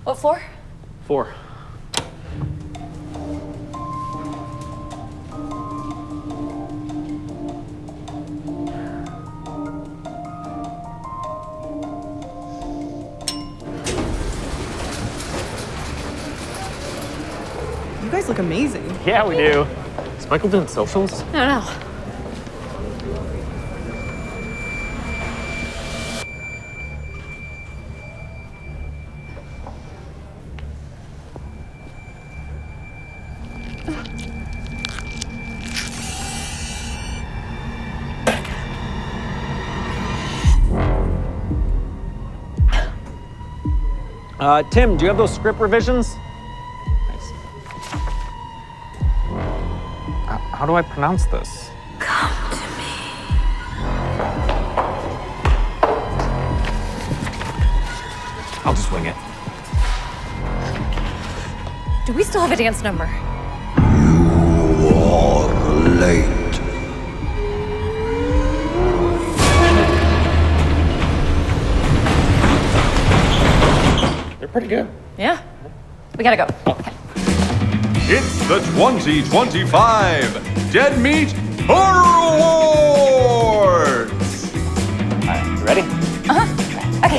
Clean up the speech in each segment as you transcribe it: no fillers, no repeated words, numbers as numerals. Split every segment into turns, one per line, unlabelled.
What floor?
4.
You guys look amazing.
Yeah, we do. Is Michael doing socials?
No.
Tim, do you have those script revisions? Nice. How do I pronounce this?
Come to me.
I'll just wing it.
Do we still have a dance number?
You are late.
They're pretty good.
Yeah. We gotta go. Okay.
It's the 2025 Dead Meat Horror Awards!
All right, you ready?
Okay.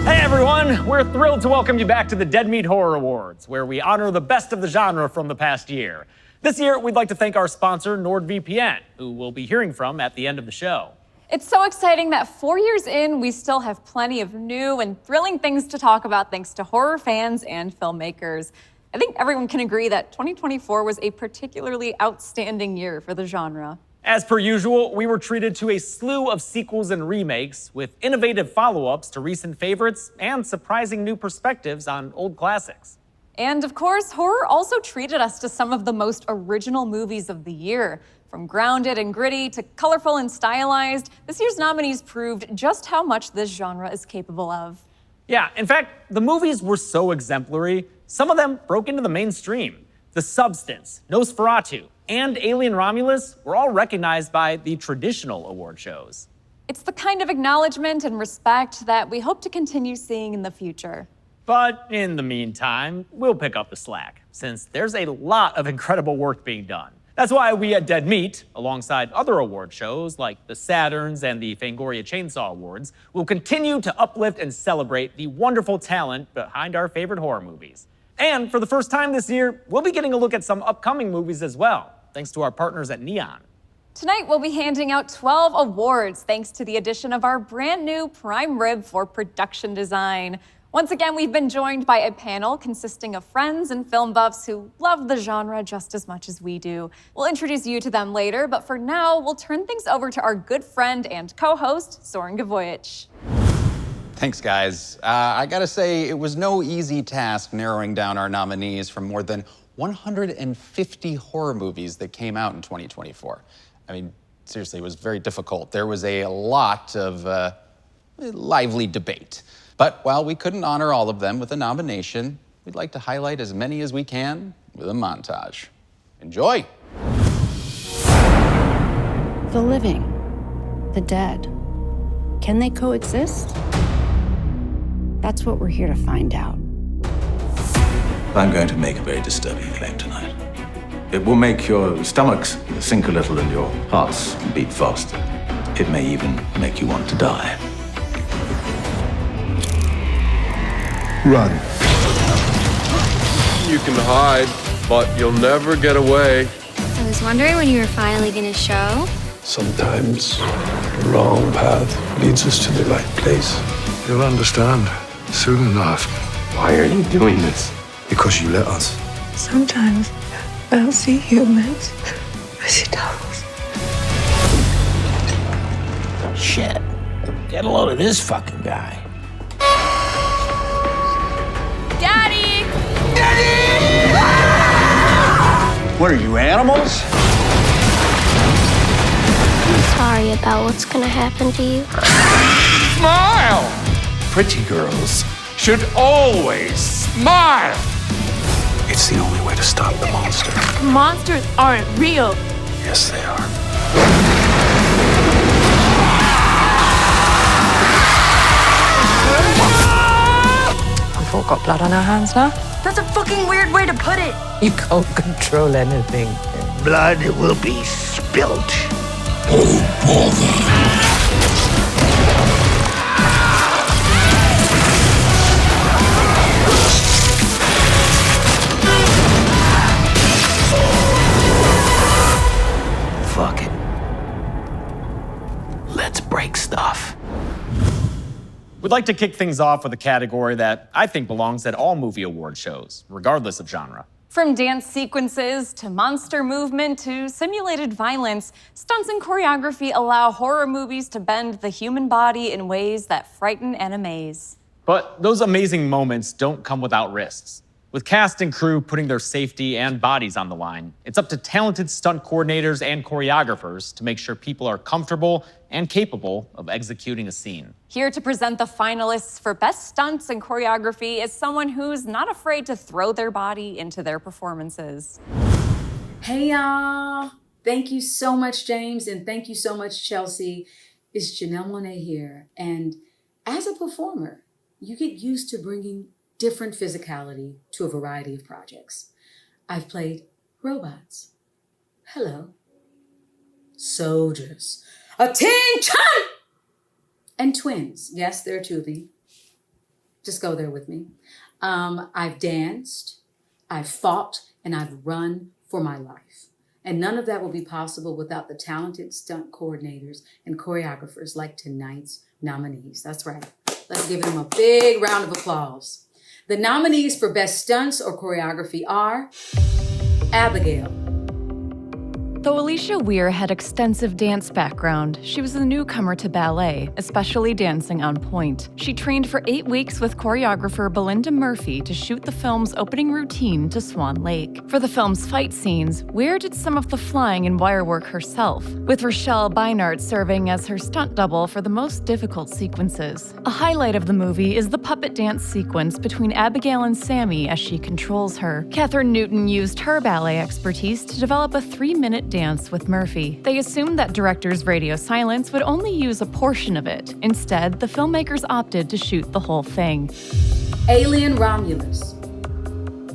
Hey everyone, we're thrilled to welcome you back to the Dead Meat Horror Awards, where we honor the best of the genre from the past year. This year, we'd like to thank our sponsor, NordVPN, who we'll be hearing from at the end of the show.
It's so exciting that 4 years in, we still have plenty of new and thrilling things to talk about thanks to horror fans and filmmakers. I think everyone can agree that 2024 was a particularly outstanding year for the genre.
As per usual, we were treated to a slew of sequels and remakes with innovative follow-ups to recent favorites and surprising new perspectives on old classics.
And of course, horror also treated us to some of the most original movies of the year. From grounded and gritty to colorful and stylized, this year's nominees proved just how much this genre is capable of.
Yeah, in fact, the movies were so exemplary, some of them broke into the mainstream. The Substance, Nosferatu, and Alien Romulus were all recognized by the traditional award shows.
It's the kind of acknowledgement and respect that we hope to continue seeing in the future.
But in the meantime, we'll pick up the slack, since there's a lot of incredible work being done. That's why we at Dead Meat, alongside other award shows like the Saturns and the Fangoria Chainsaw Awards, will continue to uplift and celebrate the wonderful talent behind our favorite horror movies. And for the first time this year, we'll be getting a look at some upcoming movies as well, thanks to our partners at Neon.
Tonight, we'll be handing out 12 awards thanks to the addition of our brand new Prime Rib for production design. Once again, we've been joined by a panel consisting of friends and film buffs who love the genre just as much as we do. We'll introduce you to them later, but for now, we'll turn things over to our good friend and co-host, Zoran Gvojic.
Thanks, guys. I gotta say, it was no easy task narrowing down our nominees from more than 150 horror movies that came out in 2024. I mean, seriously, it was very difficult. There was a lot of lively debate. But while we couldn't honor all of them with a nomination, we'd like to highlight as many as we can with a montage. Enjoy!
The living, the dead, can they coexist? That's what we're here to find out.
I'm going to make a very disturbing claim tonight. It will make your stomachs sink a little and your hearts beat faster. It may even make you want to die. Run.
You can hide, but you'll never get away.
I was wondering when you were finally gonna show.
Sometimes the wrong path leads us to the right place. You'll understand soon enough.
Why are you doing this?
Because you let us.
Sometimes I don't see humans, I see devils.
Shit. Get a load of this fucking guy.
Daddy!
What are you, animals?
I'm sorry about what's gonna happen to you.
Smile! Pretty girls should always smile!
It's the only way to stop the monster.
Monsters aren't real.
Yes, they are.
got blood on our hands now.
That's a fucking weird way to put it.
You can't control anything. Blood will be spilt. Oh, bother. Fuck it. Let's break stuff.
We'd like to kick things off with a category that I think belongs at all movie award shows, regardless of genre.
From dance sequences to monster movement to simulated violence, stunts and choreography allow horror movies to bend the human body in ways that frighten and amaze.
But those amazing moments don't come without risks. With cast and crew putting their safety and bodies on the line, it's up to talented stunt coordinators and choreographers to make sure people are comfortable and capable of executing a scene.
Here to present the finalists for Best Stunts and Choreography is someone who's not afraid to throw their body into their performances.
Hey y'all! Thank you so much, James, and thank you so much, Chelsea. It's Janelle Monae here, and as a performer, you get used to bringing different physicality to a variety of projects. I've played robots. Hello. Soldiers. Attention! And twins. Yes, there are two of me. Just go there with me. I've danced, I've fought, and I've run for my life. And none of that will be possible without the talented stunt coordinators and choreographers like tonight's nominees. That's right. Let's give them a big round of applause. The nominees for Best Stunts or Choreography are Abigail.
Though Alicia Weir had extensive dance background, she was a newcomer to ballet, especially dancing on pointe. She trained for 8 weeks with choreographer Belinda Murphy to shoot the film's opening routine to Swan Lake. For the film's fight scenes, Weir did some of the flying and wire work herself, with Rochelle Beinart serving as her stunt double for the most difficult sequences. A highlight of the movie is the puppet dance sequence between Abigail and Sammy as she controls her. Katherine Newton used her ballet expertise to develop a 3-minute dance with Murphy. They assumed that director's radio silence would only use a portion of it. Instead, the filmmakers opted to shoot the whole thing.
Alien Romulus.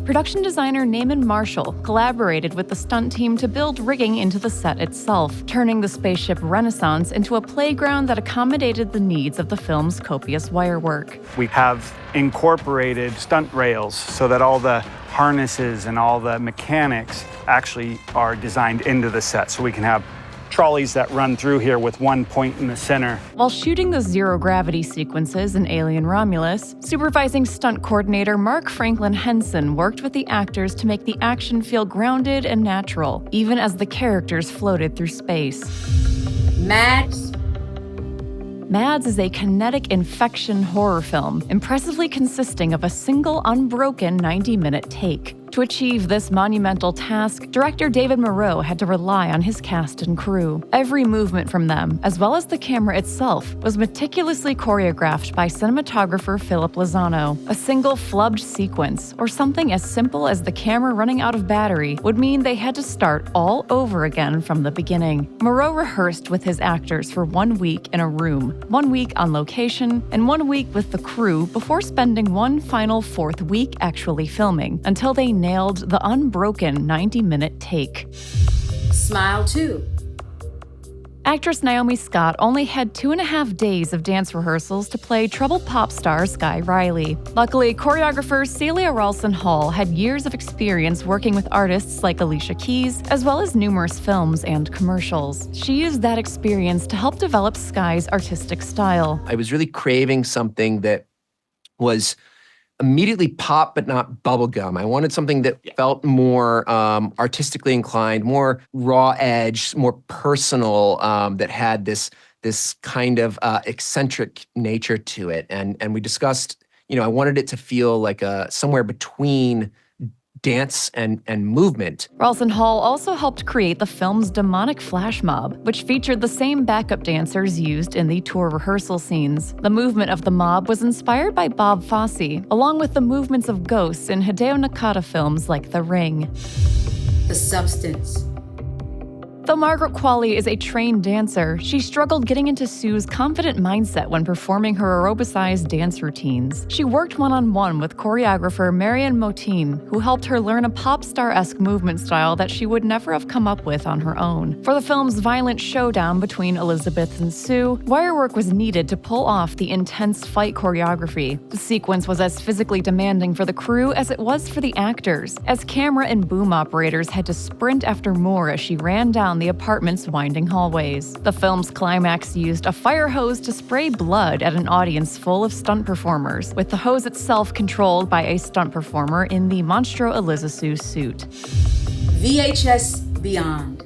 Production designer Naaman Marshall collaborated with the stunt team to build rigging into the set itself, turning the spaceship Renaissance into a playground that accommodated the needs of the film's copious wire work.
We have incorporated stunt rails so that all the harnesses and all the mechanics actually are designed into the set, so we can have trolleys that run through here with one point in the center.
While shooting the zero-gravity sequences in Alien Romulus, supervising stunt coordinator Mark Franklin Henson worked with the actors to make the action feel grounded and natural, even as the characters floated through space.
Mads.
Mads is a kinetic infection horror film, impressively consisting of a single unbroken 90-minute take. To achieve this monumental task, director David Moreau had to rely on his cast and crew. Every movement from them, as well as the camera itself, was meticulously choreographed by cinematographer Philip Lozano. A single flubbed sequence, or something as simple as the camera running out of battery, would mean they had to start all over again from the beginning. Moreau rehearsed with his actors for 1 week in a room, 1 week on location, and 1 week with the crew before spending one final 4th week actually filming, until they nailed the unbroken 90-minute take.
Smile 2.
Actress Naomi Scott only had 2.5 days of dance rehearsals to play troubled pop star Sky Riley. Luckily, choreographer Celia Ralston Hall had years of experience working with artists like Alicia Keys, as well as numerous films and commercials. She used that experience to help develop Sky's artistic style.
I was really craving something that was immediately pop, but not bubblegum. I wanted something that felt more artistically inclined, more raw edge, more personal, that had this kind of eccentric nature to it. And we discussed, I wanted it to feel like somewhere between dance and movement.
Ralston Hall also helped create the film's demonic flash mob, which featured the same backup dancers used in the tour rehearsal scenes. The movement of the mob was inspired by Bob Fosse, along with the movements of ghosts in Hideo Nakata films like The Ring.
The Substance.
Though Margaret Qualley is a trained dancer, she struggled getting into Sue's confident mindset when performing her aerobicized dance routines. She worked one-on-one with choreographer Marion Motine, who helped her learn a pop star-esque movement style that she would never have come up with on her own. For the film's violent showdown between Elizabeth and Sue, wirework was needed to pull off the intense fight choreography. The sequence was as physically demanding for the crew as it was for the actors, as camera and boom operators had to sprint after Moore as she ran down the apartment's winding hallways. The film's climax used a fire hose to spray blood at an audience full of stunt performers, with the hose itself controlled by a stunt performer in the Monstro Elizasu suit.
VHS Beyond.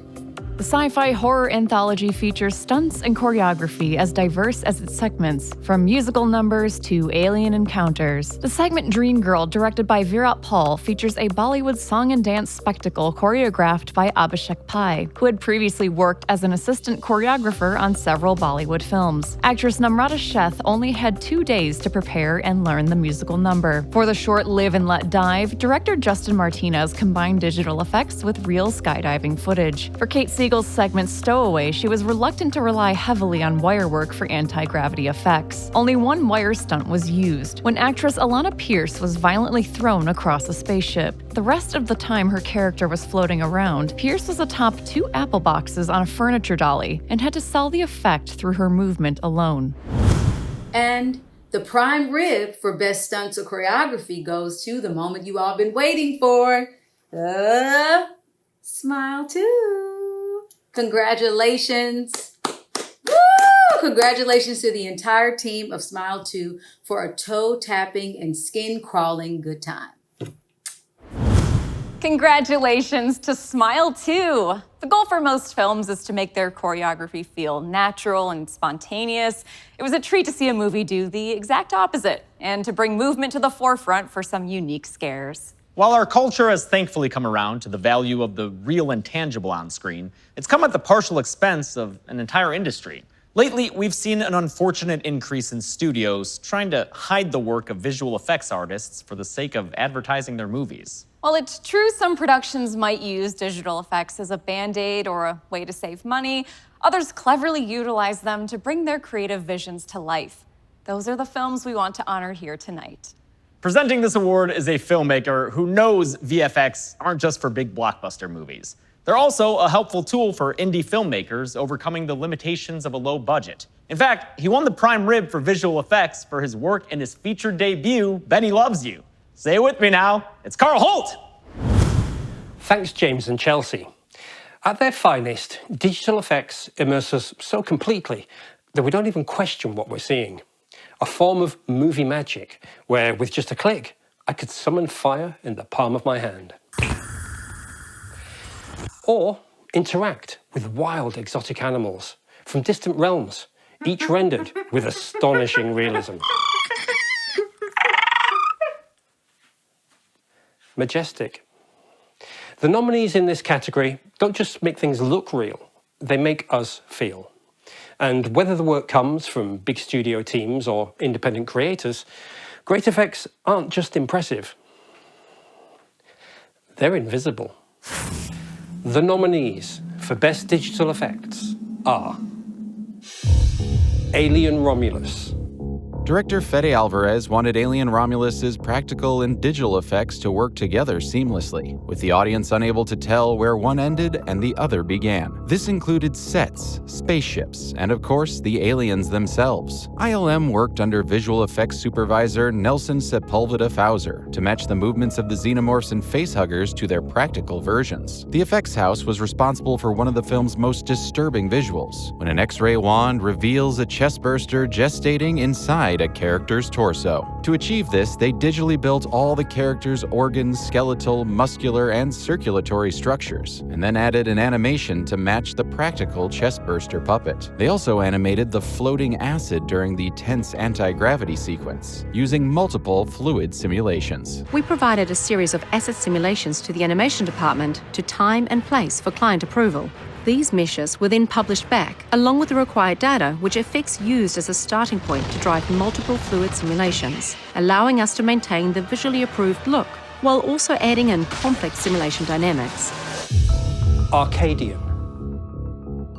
The sci-fi horror anthology features stunts and choreography as diverse as its segments, from musical numbers to alien encounters. The segment Dream Girl, directed by Virat Paul, features a Bollywood song and dance spectacle choreographed by Abhishek Pai, who had previously worked as an assistant choreographer on several Bollywood films. Actress Namrata Sheth only had 2 days to prepare and learn the musical number. For the short Live and Let Dive, director Justin Martinez combined digital effects with real skydiving footage. For Kate Siegel's segment Stowaway, she was reluctant to rely heavily on wirework for anti-gravity effects. Only one wire stunt was used, when actress Alana Pierce was violently thrown across a spaceship. The rest of the time her character was floating around, Pierce was atop 2 apple boxes on a furniture dolly and had to sell the effect through her movement alone.
And the prime rib for best stunts or choreography goes to the moment you all been waiting for. Smile 2. Congratulations. Woo! Congratulations to the entire team of Smile 2 for a toe-tapping and skin-crawling good time.
Congratulations to Smile 2. The goal for most films is to make their choreography feel natural and spontaneous. It was a treat to see a movie do the exact opposite and to bring movement to the forefront for some unique scares.
While our culture has thankfully come around to the value of the real and tangible on screen, it's come at the partial expense of an entire industry. Lately, we've seen an unfortunate increase in studios trying to hide the work of visual effects artists for the sake of advertising their movies.
While it's true some productions might use digital effects as a band-aid or a way to save money, others cleverly utilize them to bring their creative visions to life. Those are the films we want to honor here tonight.
Presenting this award is a filmmaker who knows VFX aren't just for big blockbuster movies. They're also a helpful tool for indie filmmakers overcoming the limitations of a low budget. In fact, he won the prime rib for visual effects for his work in his feature debut, Benny Loves You. Say it with me now, it's Karl Holt!
Thanks, James and Chelsea. At their finest, digital effects immerse us so completely that we don't even question what we're seeing. A form of movie magic, where with just a click, I could summon fire in the palm of my hand. Or interact with wild exotic animals from distant realms, each rendered with astonishing realism. Majestic. The nominees in this category don't just make things look real, they make us feel. And whether the work comes from big studio teams or independent creators, great effects aren't just impressive. They're invisible. The nominees for Best Digital Effects are Alien Romulus.
Director Fede Alvarez wanted Alien Romulus's practical and digital effects to work together seamlessly, with the audience unable to tell where one ended and the other began. This included sets, spaceships, and of course, the aliens themselves. ILM worked under visual effects supervisor Nelson Sepulveda Fauser to match the movements of the xenomorphs and facehuggers to their practical versions. The effects house was responsible for one of the film's most disturbing visuals, when an X-ray wand reveals a chestburster gestating inside a character's torso. To achieve this, they digitally built all the character's organs, skeletal, muscular, and circulatory structures, and then added an animation to match the practical chestburster puppet. They also animated the floating acid during the tense anti-gravity sequence, using multiple fluid simulations.
We provided a series of acid simulations to the animation department to time and place for client approval. These meshes were then published back, along with the required data, which FX used as a starting point to drive multiple fluid simulations, allowing us to maintain the visually approved look, while also adding in complex simulation dynamics.
Arcadium.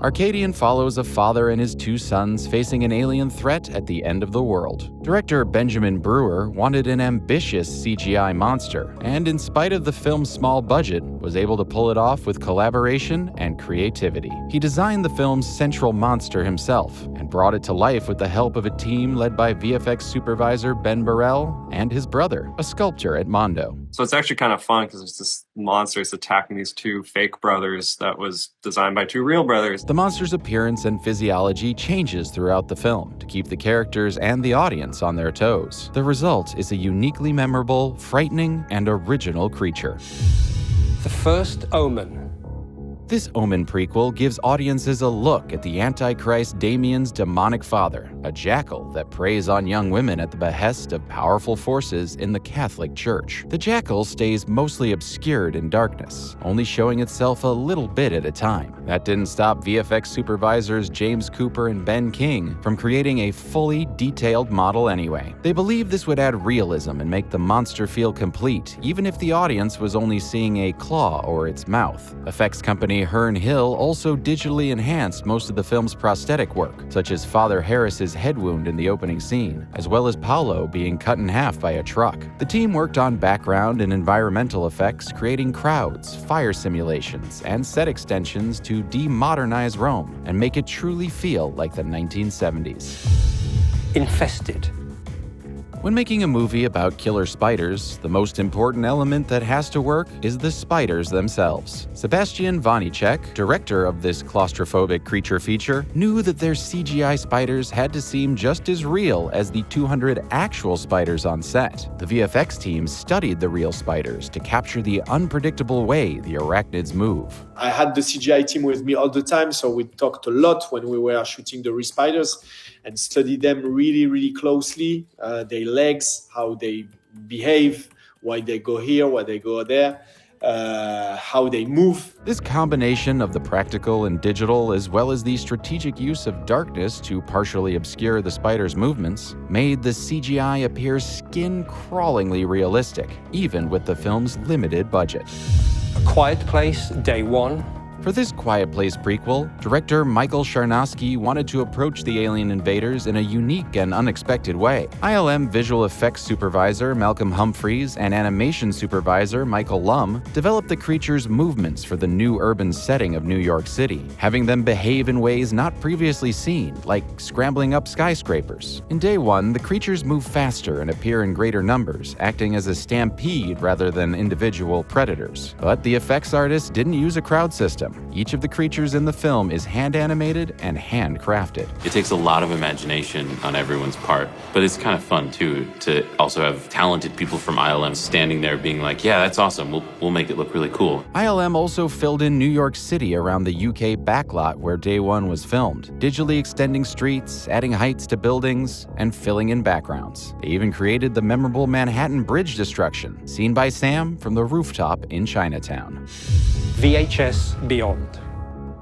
Arcadian follows a father and his two sons facing an alien threat at the end of the world. Director Benjamin Brewer wanted an ambitious CGI monster, and in spite of the film's small budget, was able to pull it off with collaboration and creativity. He designed the film's central monster himself, and brought it to life with the help of a team led by VFX supervisor Ben Burrell and his brother, a sculptor at Mondo.
So it's actually kind of fun because it's this monster that's attacking these two fake brothers that was designed by two real brothers.
The monster's appearance and physiology changes throughout the film to keep the characters and the audience on their toes. The result is a uniquely memorable, frightening, and original creature.
The First Omen.
This Omen prequel gives audiences a look at the Antichrist Demian's demonic father, a jackal that preys on young women at the behest of powerful forces in the Catholic Church. The jackal stays mostly obscured in darkness, only showing itself a little bit at a time. That didn't stop VFX supervisors James Cooper and Ben King from creating a fully detailed model anyway. They believed this would add realism and make the monster feel complete, even if the audience was only seeing a claw or its mouth. Effects company Herne Hill also digitally enhanced most of the film's prosthetic work, such as Father Harris's head wound in the opening scene, as well as Paolo being cut in half by a truck. The team worked on background and environmental effects, creating crowds, fire simulations, and set extensions to de-modernize Rome and make it truly feel like the 1970s.
Infested.
When making a movie about killer spiders, the most important element that has to work is the spiders themselves. Sebastian Vanecek, director of this claustrophobic creature feature, knew that their CGI spiders had to seem just as real as the 200 actual spiders on set. The VFX team studied the real spiders to capture the unpredictable way the arachnids move.
I had the CGI team with me all the time, so we talked a lot when we were shooting the real spiders and studied them really, really closely, their legs, how they behave, why they go here, why they go there, how they move.
This combination of the practical and digital, as well as the strategic use of darkness to partially obscure the spider's movements, made the CGI appear skin-crawlingly realistic, even with the film's limited budget.
A Quiet Place, Day One.
For this Quiet Place prequel, director Michael Charnowski wanted to approach the alien invaders in a unique and unexpected way. ILM visual effects supervisor Malcolm Humphreys and animation supervisor Michael Lum developed the creatures' movements for the new urban setting of New York City, having them behave in ways not previously seen, like scrambling up skyscrapers. In Day One, the creatures move faster and appear in greater numbers, acting as a stampede rather than individual predators. But the effects artists didn't use a crowd system. Each of the creatures in the film is hand-animated and handcrafted.
It takes a lot of imagination on everyone's part, but it's kind of fun, too, to also have talented people from ILM standing there being like, yeah, that's awesome, we'll make it look really cool.
ILM also filled in New York City around the UK backlot where Day One was filmed, digitally extending streets, adding heights to buildings, and filling in backgrounds. They even created the memorable Manhattan Bridge destruction, seen by Sam from the rooftop in Chinatown.
VHS Beyond.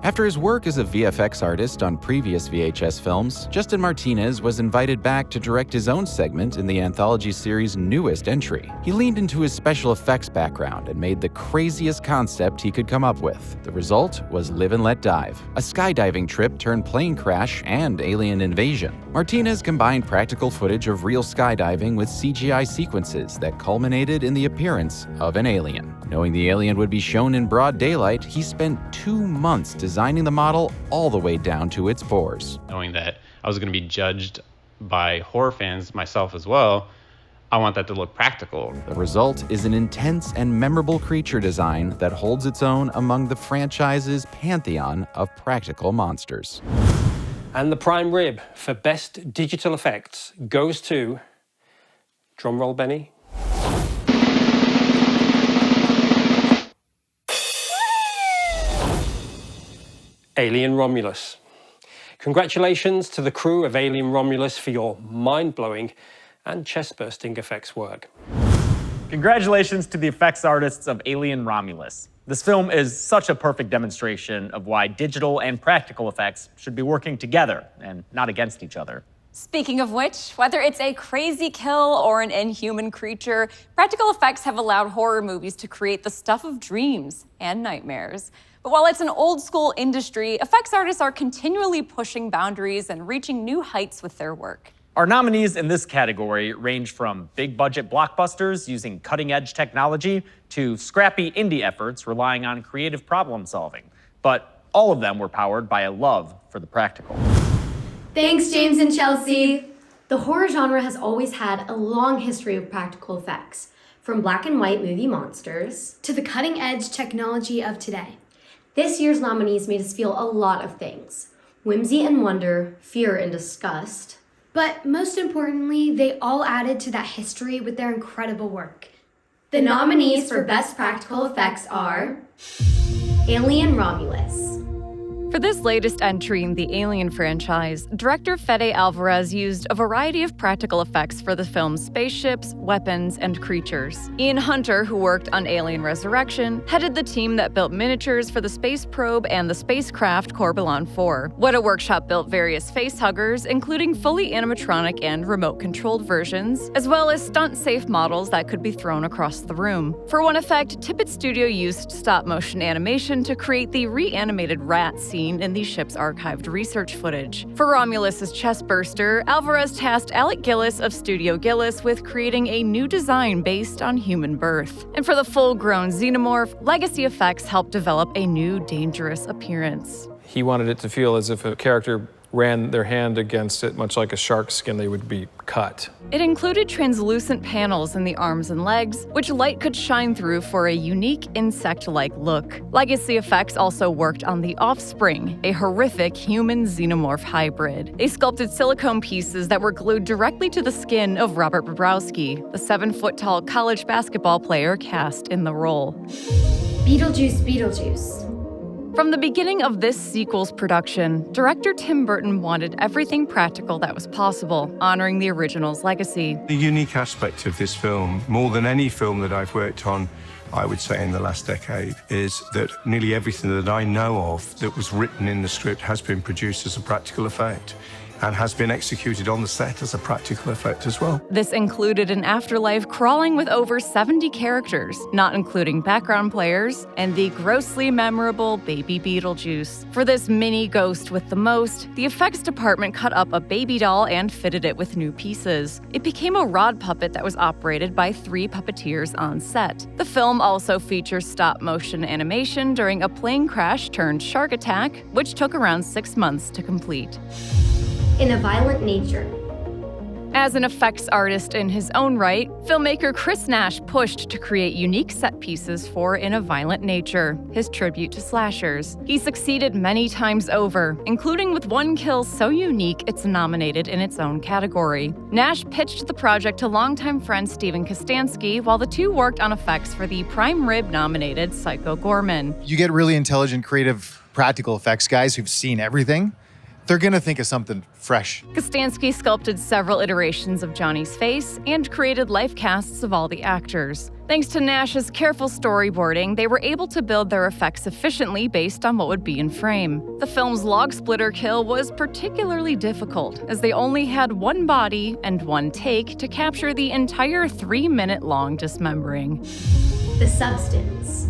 After his work as a VFX artist on previous VHS films, Justin Martinez was invited back to direct his own segment in the anthology series' newest entry. He leaned into his special effects background and made the craziest concept he could come up with. The result was Live and Let Dive, a skydiving trip turned plane crash and alien invasion. Martinez combined practical footage of real skydiving with CGI sequences that culminated in the appearance of an alien. Knowing the alien would be shown in broad daylight, he spent 2 months designing the model all the way down to its pores.
Knowing that I was going to be judged by horror fans, myself as well, I want that to look practical.
The result is an intense and memorable creature design that holds its own among the franchise's pantheon of practical monsters.
And the prime rib for best digital effects goes to, drumroll Benny, Alien Romulus. Congratulations to the crew of Alien Romulus for your mind-blowing and chest-bursting effects work.
Congratulations to the effects artists of Alien Romulus. This film is such a perfect demonstration of why digital and practical effects should be working together and not against each other.
Speaking of which, whether it's a crazy kill or an inhuman creature, practical effects have allowed horror movies to create the stuff of dreams and nightmares. But while it's an old school industry, effects artists are continually pushing boundaries and reaching new heights with their work.
Our nominees in this category range from big budget blockbusters using cutting edge technology to scrappy indie efforts relying on creative problem solving. But all of them were powered by a love for the practical.
Thanks, James and Chelsea. The horror genre has always had a long history of practical effects, from black and white movie monsters to the cutting-edge technology of today. This year's nominees made us feel a lot of things: whimsy and wonder, fear and disgust. But most importantly, they all added to that history with their incredible work. The nominees for Best Practical Effects are Alien Romulus.
For this latest entry in the Alien franchise, director Fede Alvarez used a variety of practical effects for the film's spaceships, weapons, and creatures. Ian Hunter, who worked on Alien Resurrection, headed the team that built miniatures for the space probe and the spacecraft Corbelan 4. Weta Workshop built various facehuggers, including fully animatronic and remote-controlled versions, as well as stunt-safe models that could be thrown across the room. For one effect, Tippett Studio used stop-motion animation to create the reanimated rat scene in the ship's archived research footage. For Romulus's chestburster, Alvarez tasked Alec Gillis of Studio Gillis with creating a new design based on human birth. And for the full-grown xenomorph, Legacy Effects helped develop a new dangerous appearance.
He wanted it to feel as if a character ran their hand against it, much like a shark's skin, they would be cut.
It included translucent panels in the arms and legs, which light could shine through for a unique insect-like look. Legacy Effects also worked on the Offspring, a horrific human xenomorph hybrid. They sculpted silicone pieces that were glued directly to the skin of Robert Bobrowski, the 7-foot-tall college basketball player cast in the role.
Beetlejuice.
From the beginning of this sequel's production, director Tim Burton wanted everything practical that was possible, honoring the original's legacy.
The unique aspect of this film, more than any film that I've worked on, I would say in the last decade, is that nearly everything that I know of that was written in the script has been produced as a practical effect and has been executed on the set as a practical effect as well.
This included an afterlife crawling with over 70 characters, not including background players, and the grossly memorable baby Beetlejuice. For this mini ghost with the most, the effects department cut up a baby doll and fitted it with new pieces. It became a rod puppet that was operated by 3 puppeteers on set. The film also features stop-motion animation during a plane crash turned shark attack, which took around 6 months to complete.
In a Violent Nature.
As an effects artist in his own right, filmmaker Chris Nash pushed to create unique set pieces for In a Violent Nature, his tribute to slashers. He succeeded many times over, including with one kill so unique it's nominated in its own category. Nash pitched the project to longtime friend Steven Kostanski, while the two worked on effects for the Prime Rib-nominated Psycho Gorman.
You get really intelligent, creative, practical effects guys who've seen everything. They're gonna think of something fresh.
Kostanski sculpted several iterations of Johnny's face and created life casts of all the actors. Thanks to Nash's careful storyboarding, they were able to build their effects efficiently based on what would be in frame. The film's log splitter kill was particularly difficult, as they only had one body and one take to capture the entire 3-minute-long dismembering.
The Substance.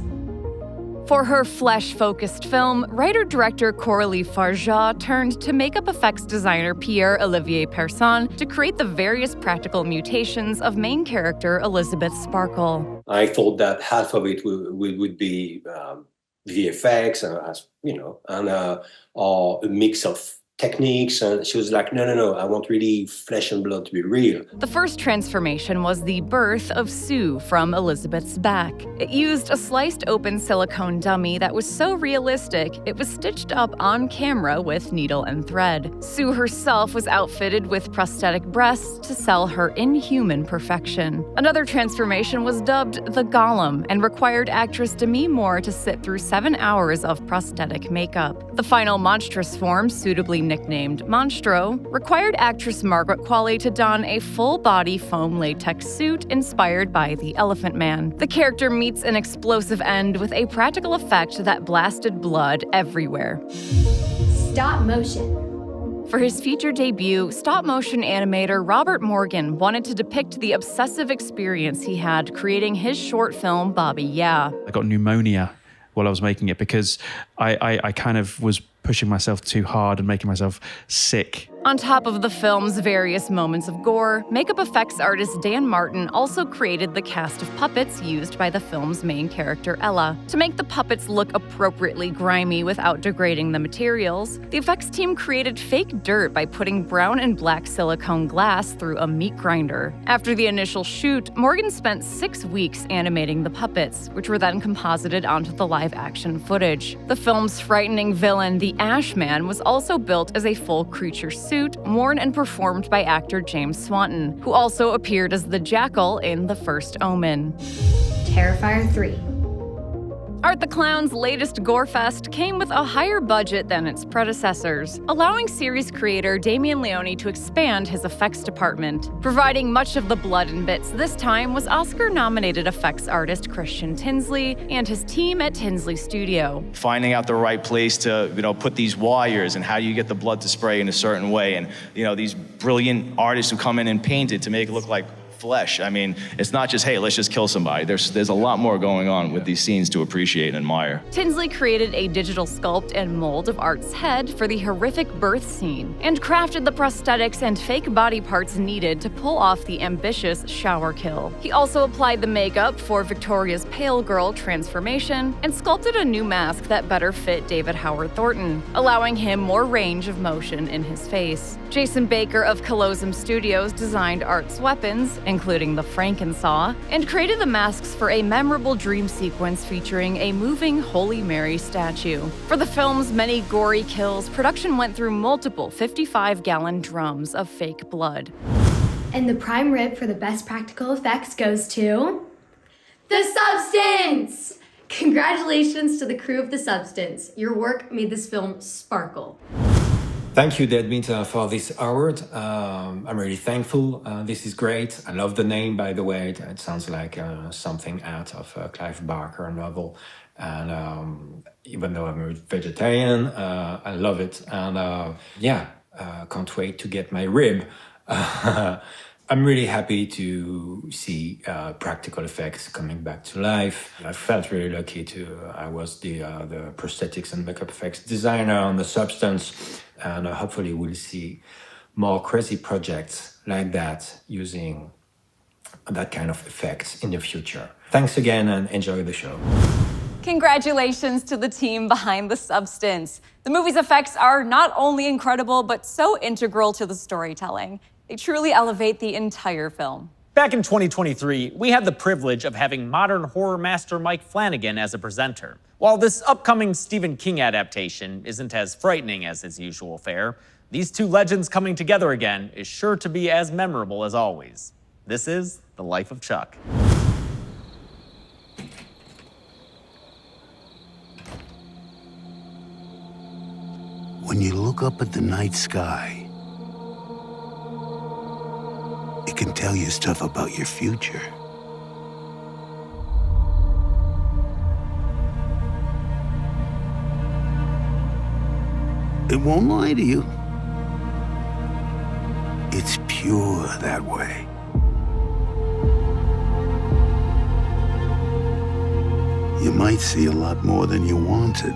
For her flesh-focused film, writer-director Coralie Farjat turned to makeup effects designer Pierre-Olivier Persin to create the various practical mutations of main character Elizabeth Sparkle.
I thought that half of it would be VFX, and a mix of techniques, and she was like, no, I want really flesh and blood to be real.
The first transformation was the birth of Sue from Elizabeth's back. It used a sliced open silicone dummy that was so realistic, it was stitched up on camera with needle and thread. Sue herself was outfitted with prosthetic breasts to sell her inhuman perfection. Another transformation was dubbed the Golem and required actress Demi Moore to sit through 7 hours of prosthetic makeup. The final monstrous form, suitably nicknamed Monstro, required actress Margaret Qualley to don a full-body foam latex suit inspired by the Elephant Man. The character meets an explosive end with a practical effect that blasted blood everywhere.
Stop motion.
For his feature debut, stop-motion animator Robert Morgan wanted to depict the obsessive experience he had creating his short film Bobby Yeah.
I got pneumonia
while I was making it, because I kind of was pushing myself too hard and making myself sick.
On top of the film's various moments of gore, makeup effects artist Dan Martin also created the cast of puppets used by the film's main character, Ella. To make the puppets look appropriately grimy without degrading the materials, the effects team created fake dirt by putting brown and black silicone glass through a meat grinder. After the initial shoot, Morgan spent 6 weeks animating the puppets, which were then composited onto the live-action footage. The film's frightening villain, the Ash Man, was also built as a full creature suit, worn and performed by actor James Swanton, who also appeared as the Jackal in The First Omen.
Terrifier 3.
Art the Clown's latest gore fest came with a higher budget than its predecessors, allowing series creator Damian Leone to expand his effects department. Providing much of the blood and bits this time was Oscar-nominated effects artist Christian Tinsley and his team at Tinsley Studio.
Finding out the right place to, put these wires, and how do you get the blood to spray in a certain way, and, these brilliant artists who come in and paint it to make it look like flesh. I mean, it's not just, hey, let's just kill somebody. There's a lot more going on with these scenes to appreciate and admire.
Tinsley created a digital sculpt and mold of Art's head for the horrific birth scene, and crafted the prosthetics and fake body parts needed to pull off the ambitious shower kill. He also applied the makeup for Victoria's Pale Girl transformation, and sculpted a new mask that better fit David Howard Thornton, allowing him more range of motion in his face. Jason Baker of Colosseum Studios designed Art's weapons, including the Frankensaw, and created the masks for a memorable dream sequence featuring a moving Holy Mary statue. For the film's many gory kills, production went through multiple 55-gallon drums of fake blood.
And the prime rib for the best practical effects goes to The Substance! Congratulations to the crew of The Substance. Your work made this film sparkle.
Thank you, Demian, for this award. I'm really thankful. This is great. I love the name, by the way. It sounds like something out of a Clive Barker novel. And even though I'm a vegetarian, I love it. And can't wait to get my rib. I'm really happy to see practical effects coming back to life. I felt really lucky I was the prosthetics and makeup effects designer on The Substance, and hopefully we'll see more crazy projects like that using that kind of effects in the future. Thanks again and enjoy the show.
Congratulations to the team behind The Substance. The movie's effects are not only incredible, but so integral to the storytelling. They truly elevate the entire film.
Back in 2023, we had the privilege of having modern horror master Mike Flanagan as a presenter. While this upcoming Stephen King adaptation isn't as frightening as his usual fare, these two legends coming together again is sure to be as memorable as always. This is The Life of Chuck.
When you look up at the night sky, it can tell you stuff about your future. It won't lie to you. It's pure that way. You might see a lot more than you wanted.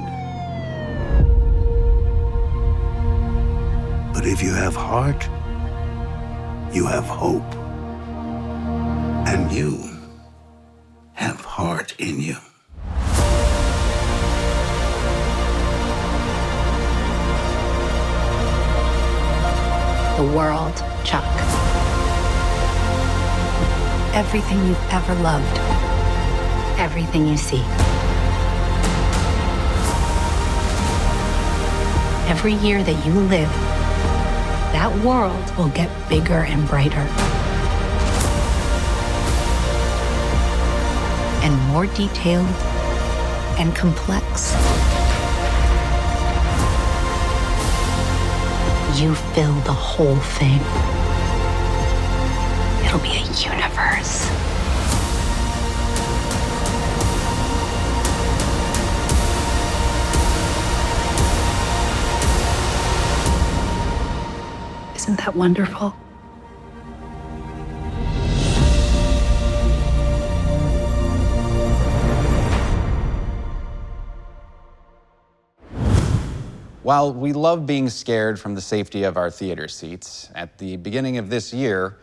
But if you have heart, you have hope. And you have heart in you.
The world, Chuck. Everything you've ever loved. Everything you see. Every year that you live, that world will get bigger and brighter. And more detailed and complex. You fill the whole thing. It'll be a universe. Isn't that wonderful?
While we love being scared from the safety of our theater seats, at the beginning of this year,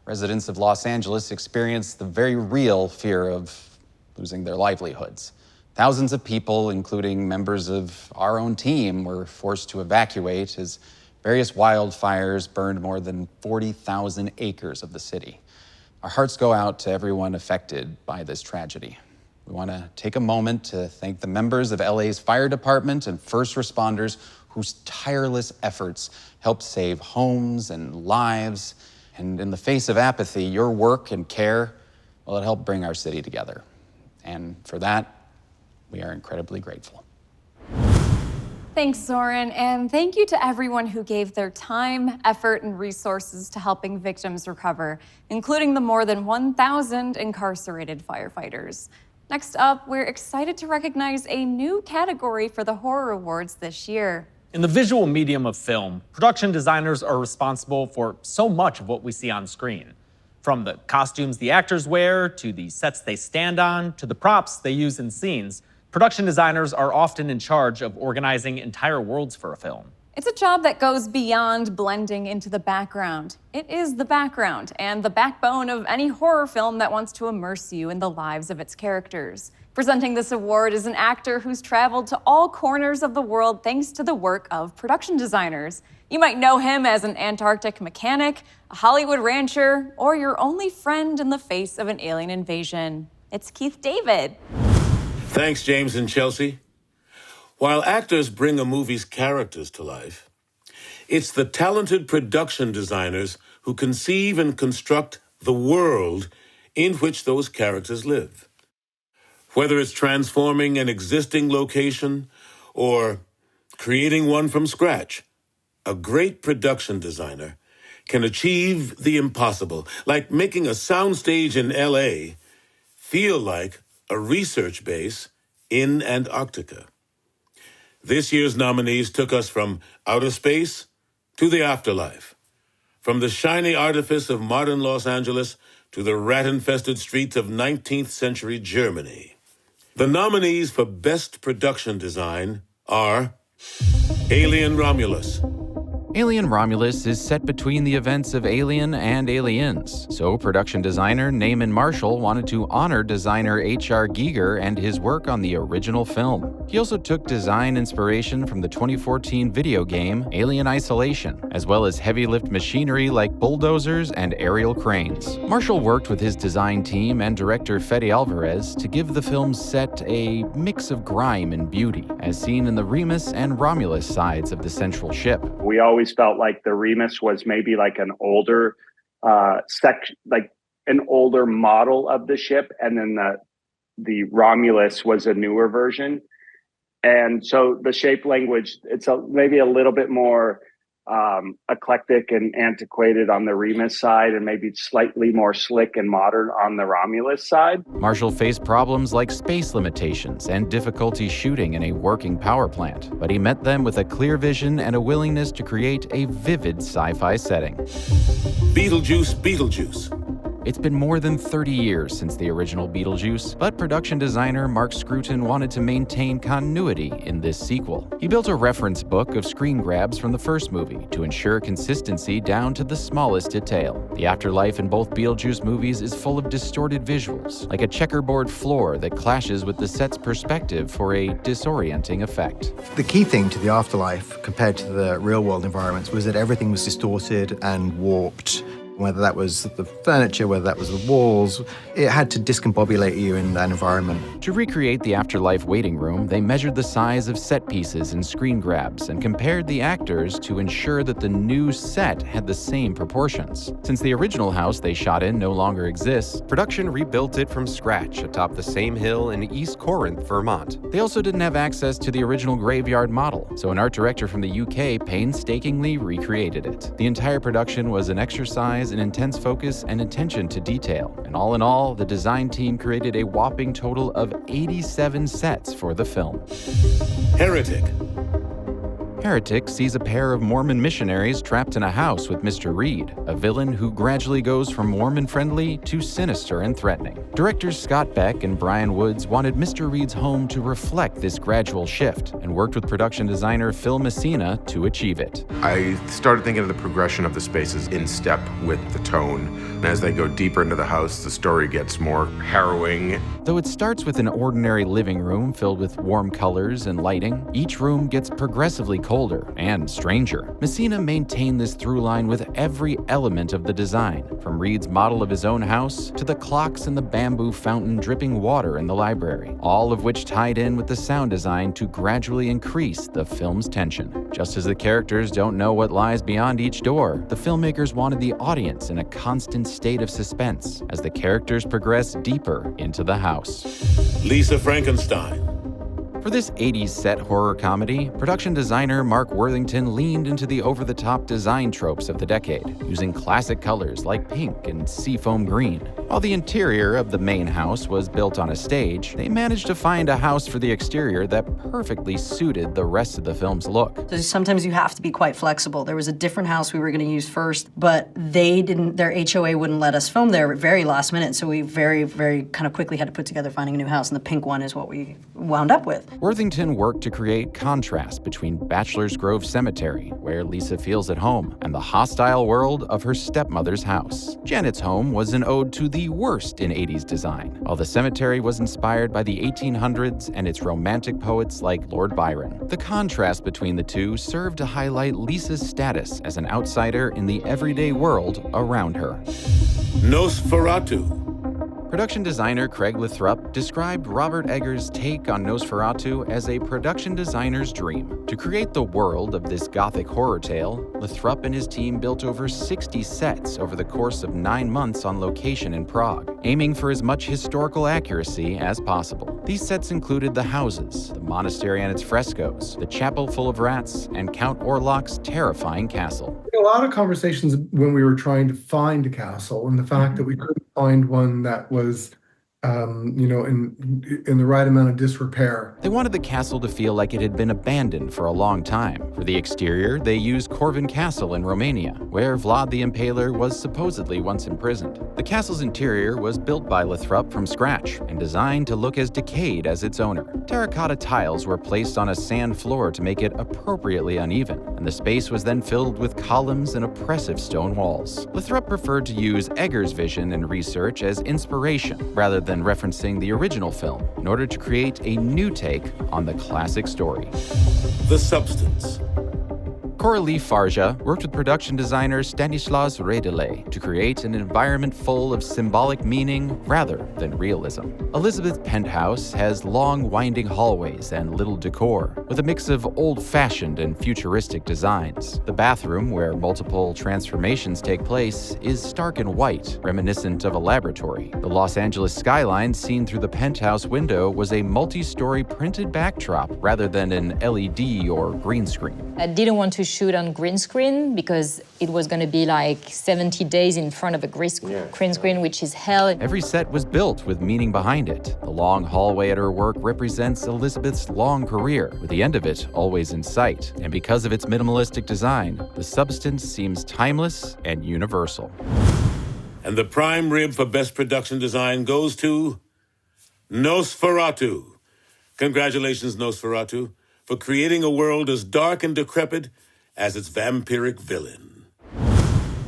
residents of Los Angeles experienced the very real fear of losing their livelihoods. Thousands of people, including members of our own team, were forced to evacuate as various wildfires burned more than 40,000 acres of the city. Our hearts go out to everyone affected by this tragedy. We want to take a moment to thank the members of LA's fire department and first responders whose tireless efforts helped save homes and lives. And in the face of apathy, your work and care, well, it helped bring our city together. And for that, we are incredibly grateful.
Thanks, Zoran, and thank you to everyone who gave their time, effort, and resources to helping victims recover, including the more than 1,000 incarcerated firefighters. Next up, we're excited to recognize a new category for the Horror Awards this year.
In the visual medium of film, production designers are responsible for so much of what we see on screen. From the costumes the actors wear, to the sets they stand on, to the props they use in scenes, production designers are often in charge of organizing entire worlds for a film.
It's a job that goes beyond blending into the background. It is the background and the backbone of any horror film that wants to immerse you in the lives of its characters. Presenting this award is an actor who's traveled to all corners of the world thanks to the work of production designers. You might know him as an Antarctic mechanic, a Hollywood rancher, or your only friend in the face of an alien invasion. It's Keith David.
Thanks, James and Chelsea. While actors bring a movie's characters to life, it's the talented production designers who conceive and construct the world in which those characters live. Whether it's transforming an existing location or creating one from scratch, a great production designer can achieve the impossible, like making a soundstage in LA feel like a research base in Antarctica. This year's nominees took us from outer space to the afterlife, from the shiny artifice of modern Los Angeles to the rat-infested streets of 19th century Germany. The nominees for Best Production Design are Alien Romulus.
Alien Romulus is set between the events of Alien and Aliens, so production designer Naaman Marshall wanted to honor designer H.R. Giger and his work on the original film. He also took design inspiration from the 2014 video game Alien Isolation, as well as heavy-lift machinery like bulldozers and aerial cranes. Marshall worked with his design team and director Fede Alvarez to give the film's set a mix of grime and beauty, as seen in the Remus and Romulus sides of the central ship.
We always felt like the Remus was maybe like an older like an older model of the ship, and then the Romulus was a newer version. And so the shape language, it's maybe a little bit more eclectic and antiquated on the Remus side, and maybe slightly more slick and modern on the Romulus side.
Marshall faced problems like space limitations and difficulty shooting in a working power plant, but he met them with a clear vision and a willingness to create a vivid sci-fi setting.
Beetlejuice.
It's been more than 30 years since the original Beetlejuice, but production designer Mark Scruton wanted to maintain continuity in this sequel. He built a reference book of screen grabs from the first movie to ensure consistency down to the smallest detail. The afterlife in both Beetlejuice movies is full of distorted visuals, like a checkerboard floor that clashes with the set's perspective for a disorienting effect.
The key thing to the afterlife compared to the real-world environments was that everything was distorted and warped. Whether that was the furniture, whether that was the walls, it had to discombobulate you in that environment.
To recreate the afterlife waiting room, they measured the size of set pieces and screen grabs and compared the actors to ensure that the new set had the same proportions. Since the original house they shot in no longer exists, production rebuilt it from scratch atop the same hill in East Corinth, Vermont. They also didn't have access to the original graveyard model, so an art director from the UK painstakingly recreated it. The entire production was an exercise in intense focus and attention to detail, and all in all, the design team created a whopping total of 87 sets for the film.
Heretic
Heretic sees a pair of Mormon missionaries trapped in a house with Mr. Reed, a villain who gradually goes from Mormon-friendly to sinister and threatening. Directors Scott Beck and Brian Woods wanted Mr. Reed's home to reflect this gradual shift and worked with production designer Phil Messina to achieve it.
I started thinking of the progression of the spaces in step with the tone. And as they go deeper into the house, the story gets more harrowing.
Though it starts with an ordinary living room filled with warm colors and lighting, each room gets progressively colder and stranger. Messina maintained this through line with every element of the design, from Reed's model of his own house to the clocks and the bamboo fountain dripping water in the library, all of which tied in with the sound design to gradually increase the film's tension. Just as the characters don't know what lies beyond each door, the filmmakers wanted the audience in a constant state of suspense as the characters progress deeper into the house.
Lisa Frankenstein.
For this 80s set horror comedy, production designer Mark Worthington leaned into the over-the-top design tropes of the decade, using classic colors like pink and seafoam green. While the interior of the main house was built on a stage, they managed to find a house for the exterior that perfectly suited the rest of the film's look.
So sometimes you have to be quite flexible. There was a different house we were going to use first, but their HOA wouldn't let us film there at very last minute, so we very, very kind of quickly had to put together finding a new house, and the pink one is what we wound up with.
Worthington worked to create contrast between Bachelor's Grove Cemetery, where Lisa feels at home, and the hostile world of her stepmother's house. Janet's home was an ode to the worst in 80s design, while the cemetery was inspired by the 1800s and its romantic poets like Lord Byron. The contrast between the two served to highlight Lisa's status as an outsider in the everyday world around her.
Nosferatu.
Production designer Craig Lathrop described Robert Eggers' take on Nosferatu as a production designer's dream. To create the world of this gothic horror tale, Lathrop and his team built over 60 sets over the course of 9 months on location in Prague, aiming for as much historical accuracy as possible. These sets included the houses, the monastery and its frescoes, the chapel full of rats, and Count Orlok's terrifying castle.
A lot of conversations when we were trying to find a castle, and the fact that we couldn't find one that was, in the right amount of disrepair.
They wanted the castle to feel like it had been abandoned for a long time. For the exterior, they used Corvin Castle in Romania, where Vlad the Impaler was supposedly once imprisoned. The castle's interior was built by Lathrop from scratch and designed to look as decayed as its owner. Terracotta tiles were placed on a sand floor to make it appropriately uneven, and the space was then filled with columns and oppressive stone walls. Lathrop preferred to use Eggers' vision and research as inspiration rather than referencing the original film in order to create a new take on the classic story.
The Substance.
Coralie Farja worked with production designer Stanislas Redele to create an environment full of symbolic meaning rather than realism. Elizabeth's penthouse has long, winding hallways and little decor, with a mix of old-fashioned and futuristic designs. The bathroom, where multiple transformations take place, is stark and white, reminiscent of a laboratory. The Los Angeles skyline seen through the penthouse window was a multi-story printed backdrop rather than an LED or green screen.
I didn't want to shoot on green screen because it was going to be like 70 days in front of a green screen, which is hell.
Every set was built with meaning behind it. The long hallway at her work represents Elizabeth's long career, with the end of it always in sight. And because of its minimalistic design, the substance seems timeless and universal.
And the prime rib for Best Production Design goes to Nosferatu. Congratulations, Nosferatu, for creating a world as dark and decrepit as its vampiric villain.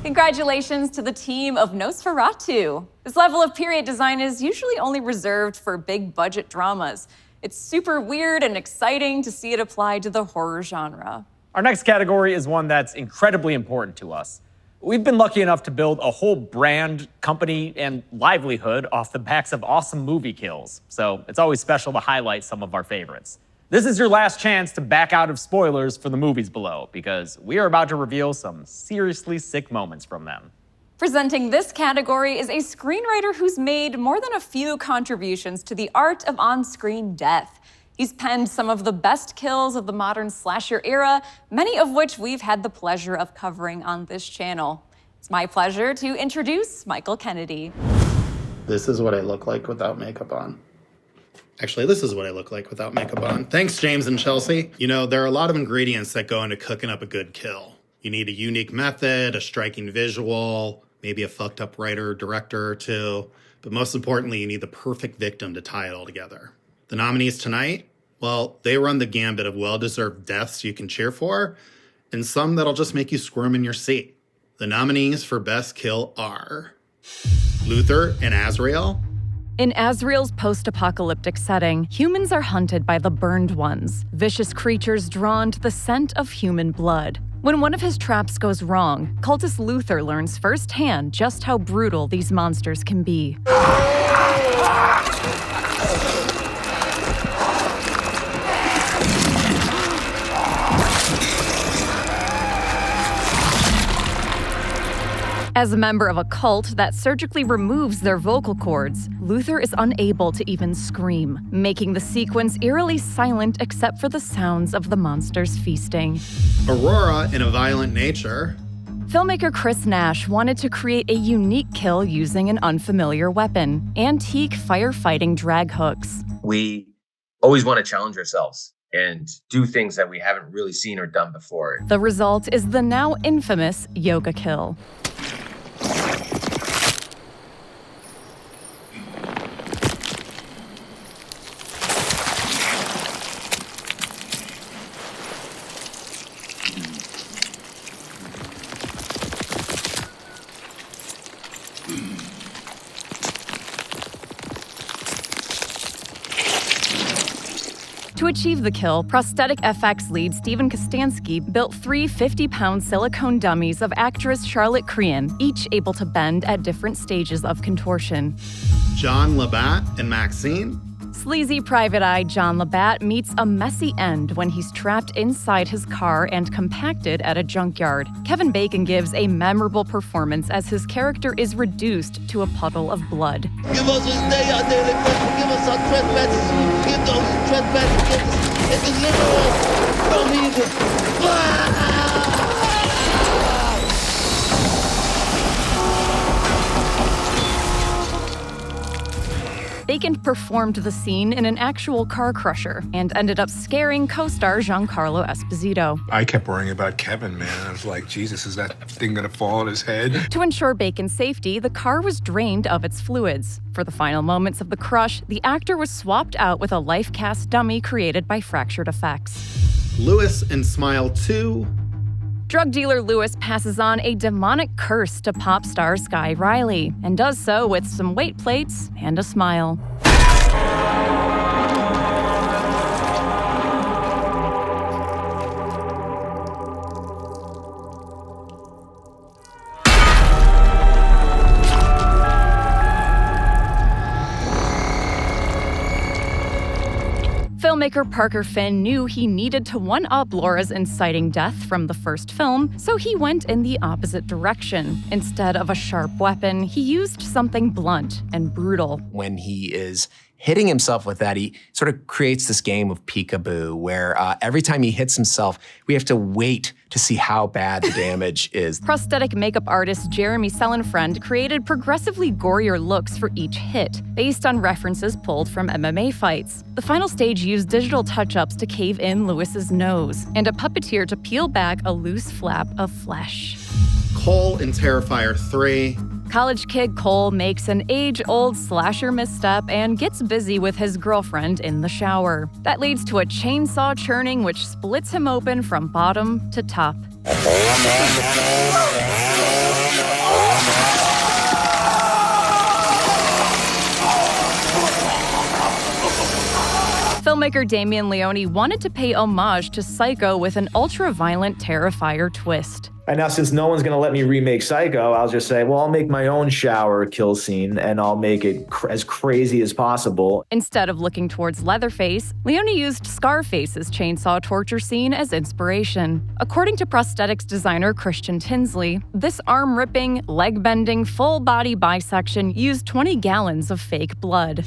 Congratulations to the team of Nosferatu. This level of period design is usually only reserved for big budget dramas. It's super weird and exciting to see it applied to the horror genre.
Our next category is one that's incredibly important to us. We've been lucky enough to build a whole brand, company, and livelihood off the backs of awesome movie kills, so it's always special to highlight some of our favorites. This is your last chance to back out of spoilers for the movies below, because we are about to reveal some seriously sick moments from them.
Presenting this category is a screenwriter who's made more than a few contributions to the art of on-screen death. He's penned some of the best kills of the modern slasher era, many of which we've had the pleasure of covering on this channel. It's my pleasure to introduce Michael Kennedy.
This is what I look like without makeup on.
Actually, this is what I look like without makeup on. Thanks, James and Chelsea. You know, there are a lot of ingredients that go into cooking up a good kill. You need a unique method, a striking visual, maybe a fucked up writer or director or two. But most importantly, you need the perfect victim to tie it all together. The nominees tonight, well, they run the gambit of well-deserved deaths you can cheer for, and some that'll just make you squirm in your seat. The nominees for Best Kill are Luther and Azrael.
In Azrael's post-apocalyptic setting, humans are hunted by the Burned Ones, vicious creatures drawn to the scent of human blood. When one of his traps goes wrong, cultist Luther learns firsthand just how brutal these monsters can be. As a member of a cult that surgically removes their vocal cords, Luther is unable to even scream, making the sequence eerily silent except for the sounds of the monsters feasting.
Aurora in A Violent Nature.
Filmmaker Chris Nash wanted to create a unique kill using an unfamiliar weapon, antique firefighting drag hooks.
We always want to challenge ourselves and do things that we haven't really seen or done before.
The result is the now infamous yoga kill. To achieve the kill, prosthetic FX lead Steven Kostansky built 3 50-pound silicone dummies of actress Charlotte Crean, each able to bend at different stages of contortion.
John Labatt and Maxine.
Sleazy private eye John Labatt meets a messy end when he's trapped inside his car and compacted at a junkyard. Kevin Bacon gives a memorable performance as his character is reduced to a puddle of blood.
Give us this day our daily bread. Forgive us our trespasses. Forgive those who trespass against us. And deliver us from evil.
Bacon performed the scene in an actual car crusher and ended up scaring co-star Giancarlo Esposito.
I kept worrying about Kevin, man. I was like, Jesus, is that thing gonna fall on his head?
To ensure Bacon's safety, the car was drained of its fluids. For the final moments of the crush, the actor was swapped out with a life cast dummy created by Fractured Effects.
Lewis and Smile 2.
Drug dealer Lewis passes on a demonic curse to pop star Sky Riley, and does so with some weight plates and a smile. Filmmaker Parker Finn knew he needed to one-up Laura's inciting death from the first film, so he went in the opposite direction. Instead of a sharp weapon, he used something blunt and brutal.
When he is hitting himself with that, he sort of creates this game of peekaboo where every time he hits himself, we have to wait to see how bad the damage is.
Prosthetic makeup artist Jeremy Sellenfriend created progressively gorier looks for each hit, based on references pulled from MMA fights. The final stage used digital touch-ups to cave in Lewis's nose, and a puppeteer to peel back a loose flap of flesh.
Cole in Terrifier 3.
College kid Cole makes an age-old slasher misstep and gets busy with his girlfriend in the shower. That leads to a chainsaw churning which splits him open from bottom to top. Filmmaker Damian Leone wanted to pay homage to Psycho with an ultra-violent Terrifier twist.
And now, since no one's going to let me remake Psycho, I'll just say, well, I'll make my own shower kill scene, and I'll make it as crazy as possible.
Instead of looking towards Leatherface, Leone used Scarface's chainsaw torture scene as inspiration. According to prosthetics designer Christian Tinsley, this arm-ripping, leg-bending, full-body bisection used 20 gallons of fake blood.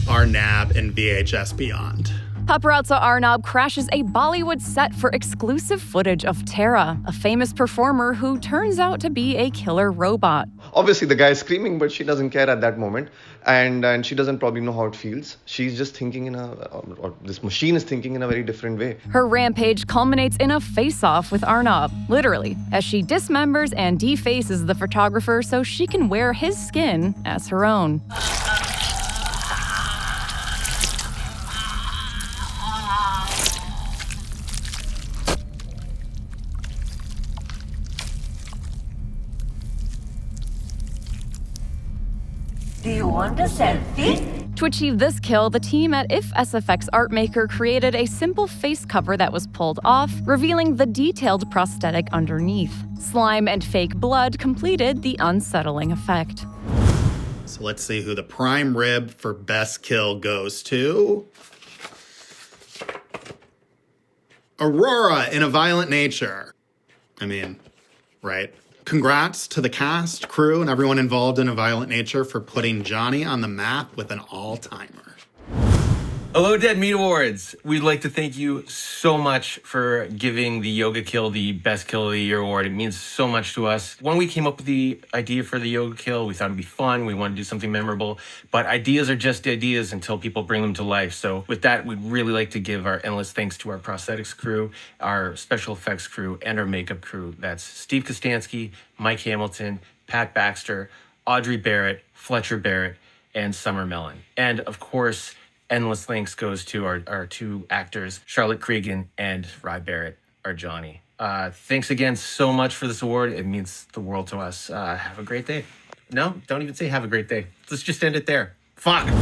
Arnab and VHS Beyond.
Paparazzo Arnab crashes a Bollywood set for exclusive footage of Tara, a famous performer who turns out to be a killer robot.
Obviously, the guy is screaming, but she doesn't care at that moment. And she doesn't probably know how it feels. She's just thinking or this machine is thinking in a very different way.
Her rampage culminates in a face-off with Arnab, literally, as she dismembers and defaces the photographer so she can wear his skin as her own.
Do you want a selfie?
To achieve this kill, the team at If SFX Artmaker created a simple face cover that was pulled off, revealing the detailed prosthetic underneath. Slime and fake blood completed the unsettling effect.
So let's see who the prime rib for best kill goes to. Aurora in A Violent Nature. I mean, right? Congrats to the cast, crew, and everyone involved in A Violent Nature for putting Johnny on the map with an all-timer.
Hello, Dead Meat Awards. We'd like to thank you so much for giving the Yoga Kill the Best Kill of the Year award. It means so much to us. When we came up with the idea for the Yoga Kill, we thought it'd be fun. We wanted to do something memorable. But ideas are just ideas until people bring them to life. So with that, we'd really like to give our endless thanks to our prosthetics crew, our special effects crew, and our makeup crew. That's Steve Kostansky, Mike Hamilton, Pat Baxter, Audrey Barrett, Fletcher Barrett, and Sommer Mellon. And of course, endless thanks goes to our two actors, Charlotte Cregan and Rye Barrett, our Johnny. Thanks again so much for this award. It means the world to us. Have a great day. No, don't even say have a great day. Let's just end it there. Fuck.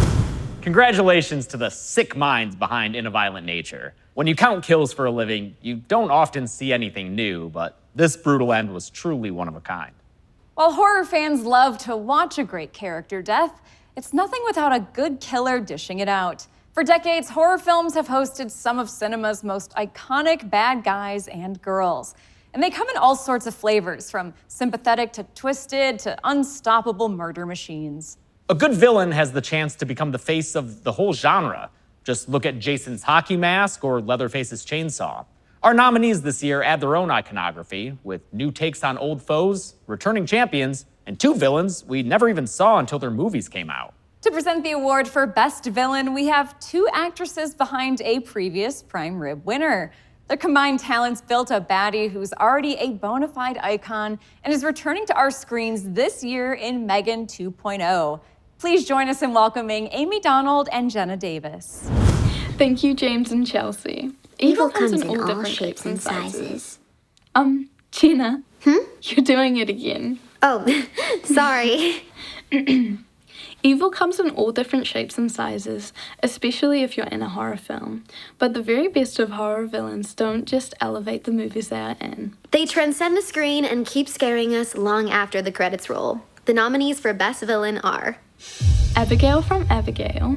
Congratulations to the sick minds behind In a Violent Nature. When you count kills for a living, you don't often see anything new, but this brutal end was truly one of a kind.
While horror fans love to watch a great character death, it's nothing without a good killer dishing it out. For decades, horror films have hosted some of cinema's most iconic bad guys and girls. And they come in all sorts of flavors, from sympathetic to twisted to unstoppable murder machines.
A good villain has the chance to become the face of the whole genre. Just look at Jason's hockey mask or Leatherface's chainsaw. Our nominees this year add their own iconography, with new takes on old foes, returning champions, and two villains we never even saw until their movies came out.
To present the award for Best Villain, we have two actresses behind a previous Prime Rib winner. Their combined talents built a baddie who's already a bona fide icon and is returning to our screens this year in Megan 2.0. Please join us in welcoming Amie Donald and Jenna Davis.
Thank you, James and Chelsea.
Evil comes in all different shapes and sizes.
Jenna, you're doing it again.
Oh, sorry.
Evil comes in all different shapes and sizes, especially if you're in a horror film. But the very best of horror villains don't just elevate the movies they are in.
They transcend the screen and keep scaring us long after the credits roll. The nominees for Best Villain are
Abigail from Abigail.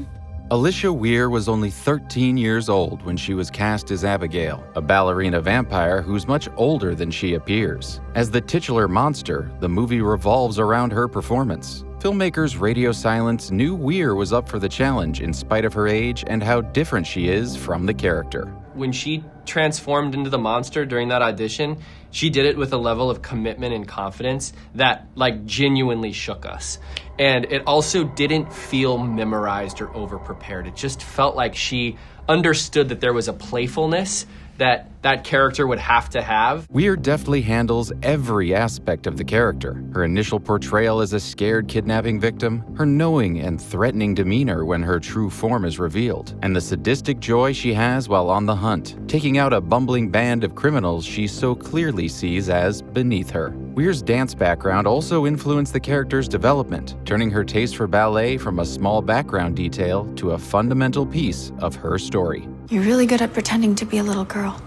Alicia Weir was only 13 years old when she was cast as Abigail, a ballerina vampire who's much older than she appears. As the titular monster, the movie revolves around her performance. Filmmakers Radio Silence knew Weir was up for the challenge in spite of her age and how different she is from the character.
When she transformed into the monster during that audition, she did it with a level of commitment and confidence that genuinely shook us. And it also didn't feel memorized or over-prepared. It just felt like she understood that there was a playfulness that that character would have to have.
Weir deftly handles every aspect of the character. Her initial portrayal as a scared kidnapping victim, her knowing and threatening demeanor when her true form is revealed, and the sadistic joy she has while on the hunt, taking out a bumbling band of criminals she so clearly sees as beneath her. Weir's dance background also influenced the character's development, turning her taste for ballet from a small background detail to a fundamental piece of her story.
You're really good at pretending to be a little girl.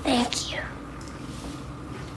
Thank you.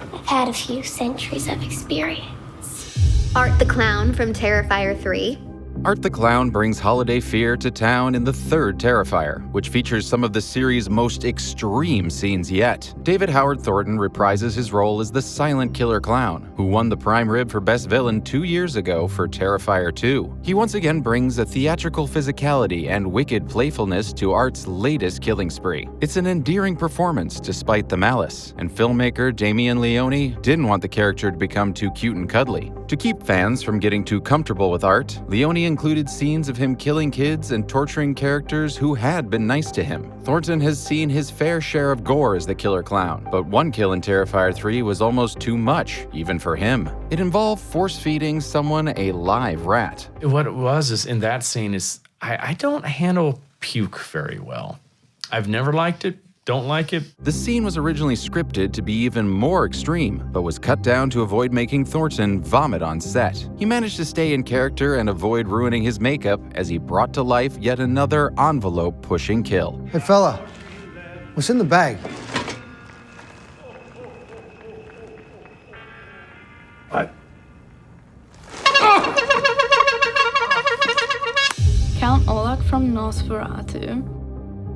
I've had a few centuries of experience. Art the Clown from Terrifier 3.
Art the Clown brings holiday fear to town in the third Terrifier, which features some of the series' most extreme scenes yet. David Howard Thornton reprises his role as the silent killer clown, who won the Prime Rib for Best Villain 2 years ago for Terrifier 2. He once again brings a theatrical physicality and wicked playfulness to Art's latest killing spree. It's an endearing performance despite the malice, and filmmaker Demian Leone didn't want the character to become too cute and cuddly. To keep fans from getting too comfortable with Art, Leone included scenes of him killing kids and torturing characters who had been nice to him. Thornton has seen his fair share of gore as the killer clown, but one kill in Terrifier 3 was almost too much, even for him. It involved force-feeding someone a live rat.
What it was is in that scene is I don't handle puke very well. I've never liked it. Don't like it.
The scene was originally scripted to be even more extreme, but was cut down to avoid making Thornton vomit on set. He managed to stay in character and avoid ruining his makeup as he brought to life yet another envelope-pushing kill.
Hey fella, what's in the bag?
Count Olaf from Nosferatu.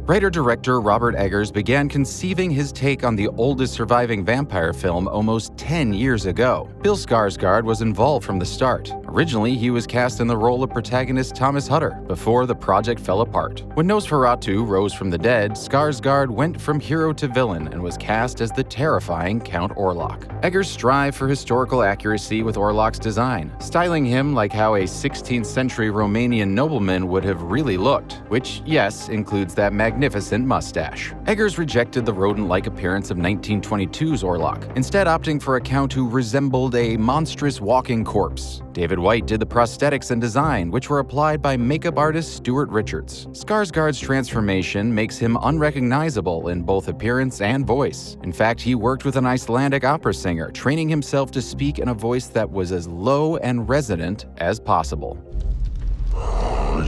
Writer-director Robert Eggers began conceiving his take on the oldest surviving vampire film almost 10 years ago. Bill Skarsgård was involved from the start. Originally, he was cast in the role of protagonist Thomas Hutter, before the project fell apart. When Nosferatu rose from the dead, Skarsgård went from hero to villain and was cast as the terrifying Count Orlok. Eggers strived for historical accuracy with Orlok's design, styling him like how a 16th century Romanian nobleman would have really looked, which, yes, includes that magnificent mustache. Eggers rejected the rodent-like appearance of 1922's Orlok, instead opting for a Count who resembled a monstrous walking corpse. David White did the prosthetics and design, which were applied by makeup artist Stuart Richards. Skarsgård's transformation makes him unrecognizable in both appearance and voice. In fact, he worked with an Icelandic opera singer, training himself to speak in a voice that was as low and resonant as possible.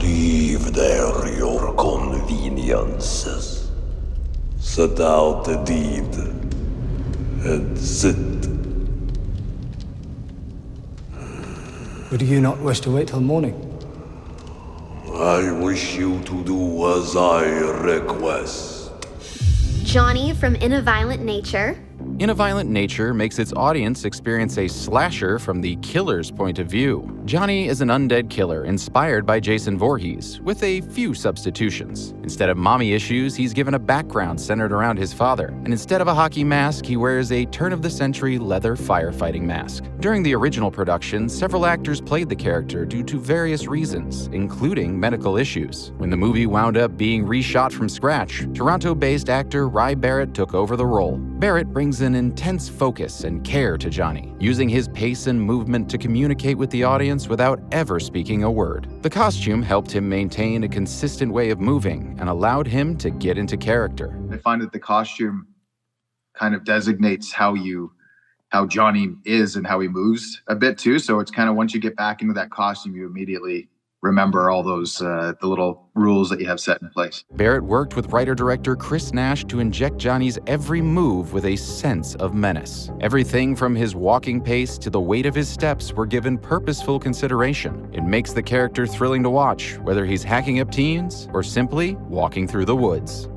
Leave there your conveniences. Set out the deed and sit.
Or do you not wish to wait till morning?
I wish you to do as I request.
Johnny from In a Violent Nature.
In a Violent Nature makes its audience experience a slasher from the killer's point of view. Johnny is an undead killer inspired by Jason Voorhees, with a few substitutions. Instead of mommy issues, he's given a background centered around his father, and instead of a hockey mask, he wears a turn-of-the-century leather firefighting mask. During the original production, several actors played the character due to various reasons, including medical issues. When the movie wound up being reshot from scratch, Toronto-based actor Ry Barrett took over the role. Barrett brings an intense focus and care to Johnny, using his pace and movement to communicate with the audience without ever speaking a word. The costume helped him maintain a consistent way of moving and allowed him to get into character.
I find that the costume kind of designates how Johnny is and how he moves a bit too. So it's kind of once you get back into that costume, you immediately remember all those the little rules that you have set in place.
Barrett worked with writer-director Chris Nash to inject Johnny's every move with a sense of menace. Everything from his walking pace to the weight of his steps were given purposeful consideration. It makes the character thrilling to watch, whether he's hacking up teens or simply walking through the woods.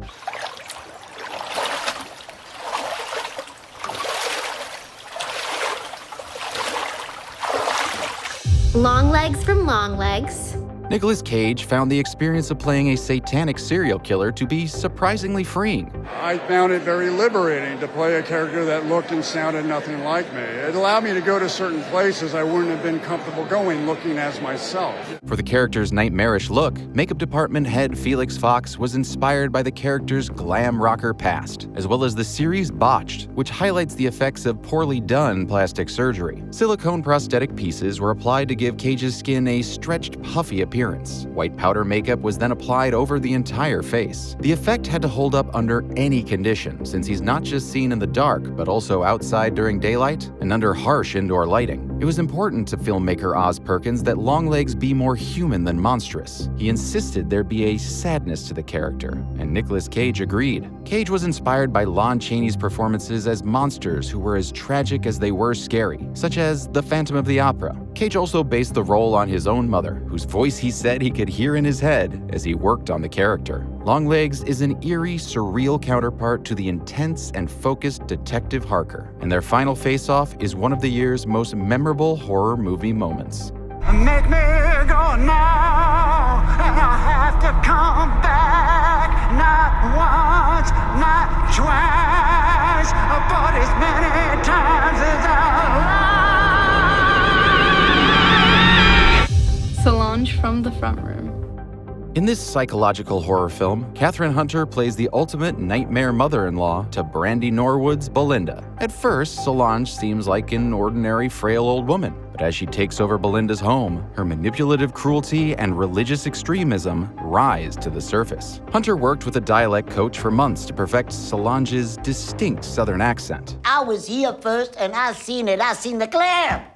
Longlegs from Longlegs.
Nicolas Cage found the experience of playing a satanic serial killer to be surprisingly freeing.
I found it very liberating to play a character that looked and sounded nothing like me. It allowed me to go to certain places I wouldn't have been comfortable going looking as myself.
For the character's nightmarish look, makeup department head Felix Fox was inspired by the character's glam rocker past, as well as the series Botched, which highlights the effects of poorly done plastic surgery. Silicone prosthetic pieces were applied to give Cage's skin a stretched, puffy appearance. White powder makeup was then applied over the entire face. The effect had to hold up under any condition, since he's not just seen in the dark, but also outside during daylight and under harsh indoor lighting. It was important to filmmaker Oz Perkins that Longlegs be more human than monstrous. He insisted there be a sadness to the character, and Nicolas Cage agreed. Cage was inspired by Lon Chaney's performances as monsters who were as tragic as they were scary, such as The Phantom of the Opera. Cage also based the role on his own mother, whose voice he said he could hear in his head as he worked on the character. Longlegs is an eerie, surreal counterpart to the intense and focused Detective Harker, and their final face-off is one of the year's most memorable horror movie moments.
Make me go now, and I have to come back, not once, not twice, but as many times as I like.
Solange from the front room.
In this psychological horror film, Kathryn Hunter plays the ultimate nightmare mother-in-law to Brandy Norwood's Belinda. At first, Solange seems like an ordinary frail old woman, but as she takes over Belinda's home, her manipulative cruelty and religious extremism rise to the surface. Hunter worked with a dialect coach for months to perfect Solange's distinct southern accent.
I was here first and I seen it. I seen the glare.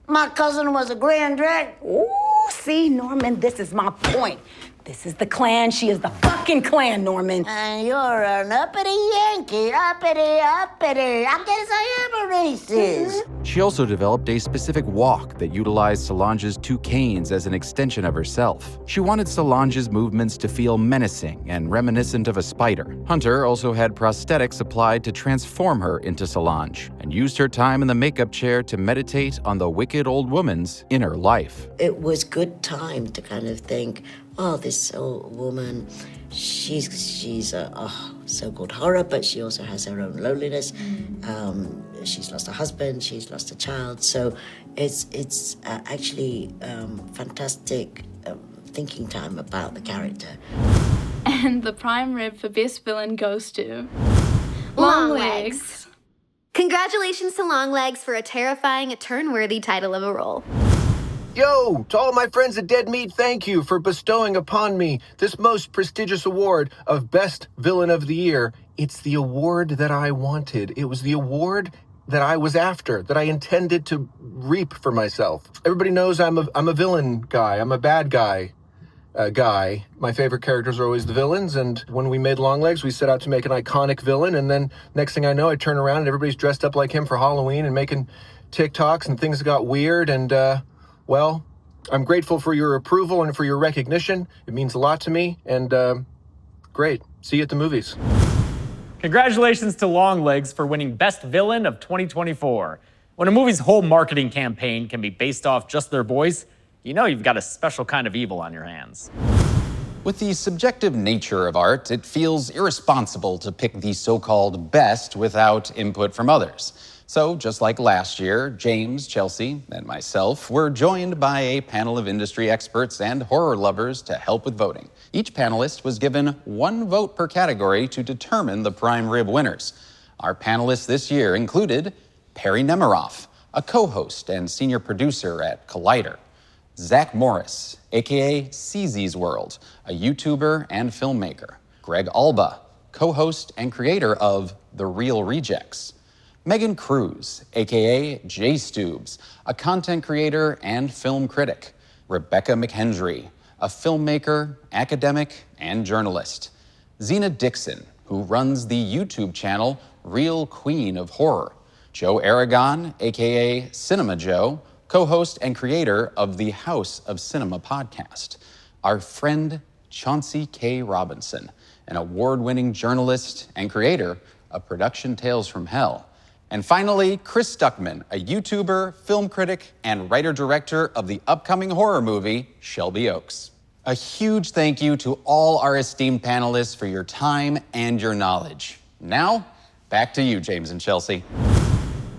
My cousin was a grand dragon.
Ooh, see, Norman, this is my point. This is the clan. She is the fucking clan, Norman.
And you're an uppity Yankee. Uppity. I guess I am a racist.
She also developed a specific walk that utilized Solange's two canes as an extension of herself. She wanted Solange's movements to feel menacing and reminiscent of a spider. Hunter also had prosthetics applied to transform her into Solange, and used her time in the makeup chair to meditate on the wicked old woman's inner life.
It was good time to kind of think, oh, this old woman, she's a so-called horror, but she also has her own loneliness. She's lost a husband, she's lost a child. So it's actually fantastic thinking time about the character.
And the prime rib for best villain goes to
Longlegs. Congratulations to Longlegs for a terrifying, turn-worthy title of a role.
Yo, to all my friends at Dead Meat, thank you for bestowing upon me this most prestigious award of Best Villain of the Year. It's the award that I wanted. It was the award that I was after, that I intended to reap for myself. Everybody knows I'm a villain guy. I'm a bad guy. My favorite characters are always the villains, and when we made Longlegs, we set out to make an iconic villain, and then next thing I know, I turn around and everybody's dressed up like him for Halloween and making TikToks, and things got weird, and well, I'm grateful for your approval and for your recognition. It means a lot to me, and great. See you at the movies.
Congratulations to Longlegs for winning Best Villain of 2024. When a movie's whole marketing campaign can be based off just their voice, you know you've got a special kind of evil on your hands.
With the subjective nature of art, it feels irresponsible to pick the so-called best without input from others. So, just like last year, James, Chelsea, and myself were joined by a panel of industry experts and horror lovers to help with voting. Each panelist was given 1 vote per category to determine the prime rib winners. Our panelists this year included Perry Nemiroff, a co-host and senior producer at Collider; Zach Morris, aka CZ's World, a YouTuber and filmmaker; Greg Alba, co-host and creator of The Real Rejects; Megan Cruz, aka J Stubes, a content creator and film critic; Rebecca McHenry, a filmmaker, academic, and journalist; Zena Dixon, who runs the YouTube channel Real Queen of Horror; Joe Aragon, aka Cinema Joe, co-host and creator of the House of Cinema podcast; our friend Chauncey K. Robinson, an award-winning journalist and creator of Production Tales from Hell; and finally, Chris Stuckman, a YouTuber, film critic, and writer-director of the upcoming horror movie, Shelby Oaks. A huge thank you to all our esteemed panelists for your time and your knowledge. Now, back to you, James and Chelsea.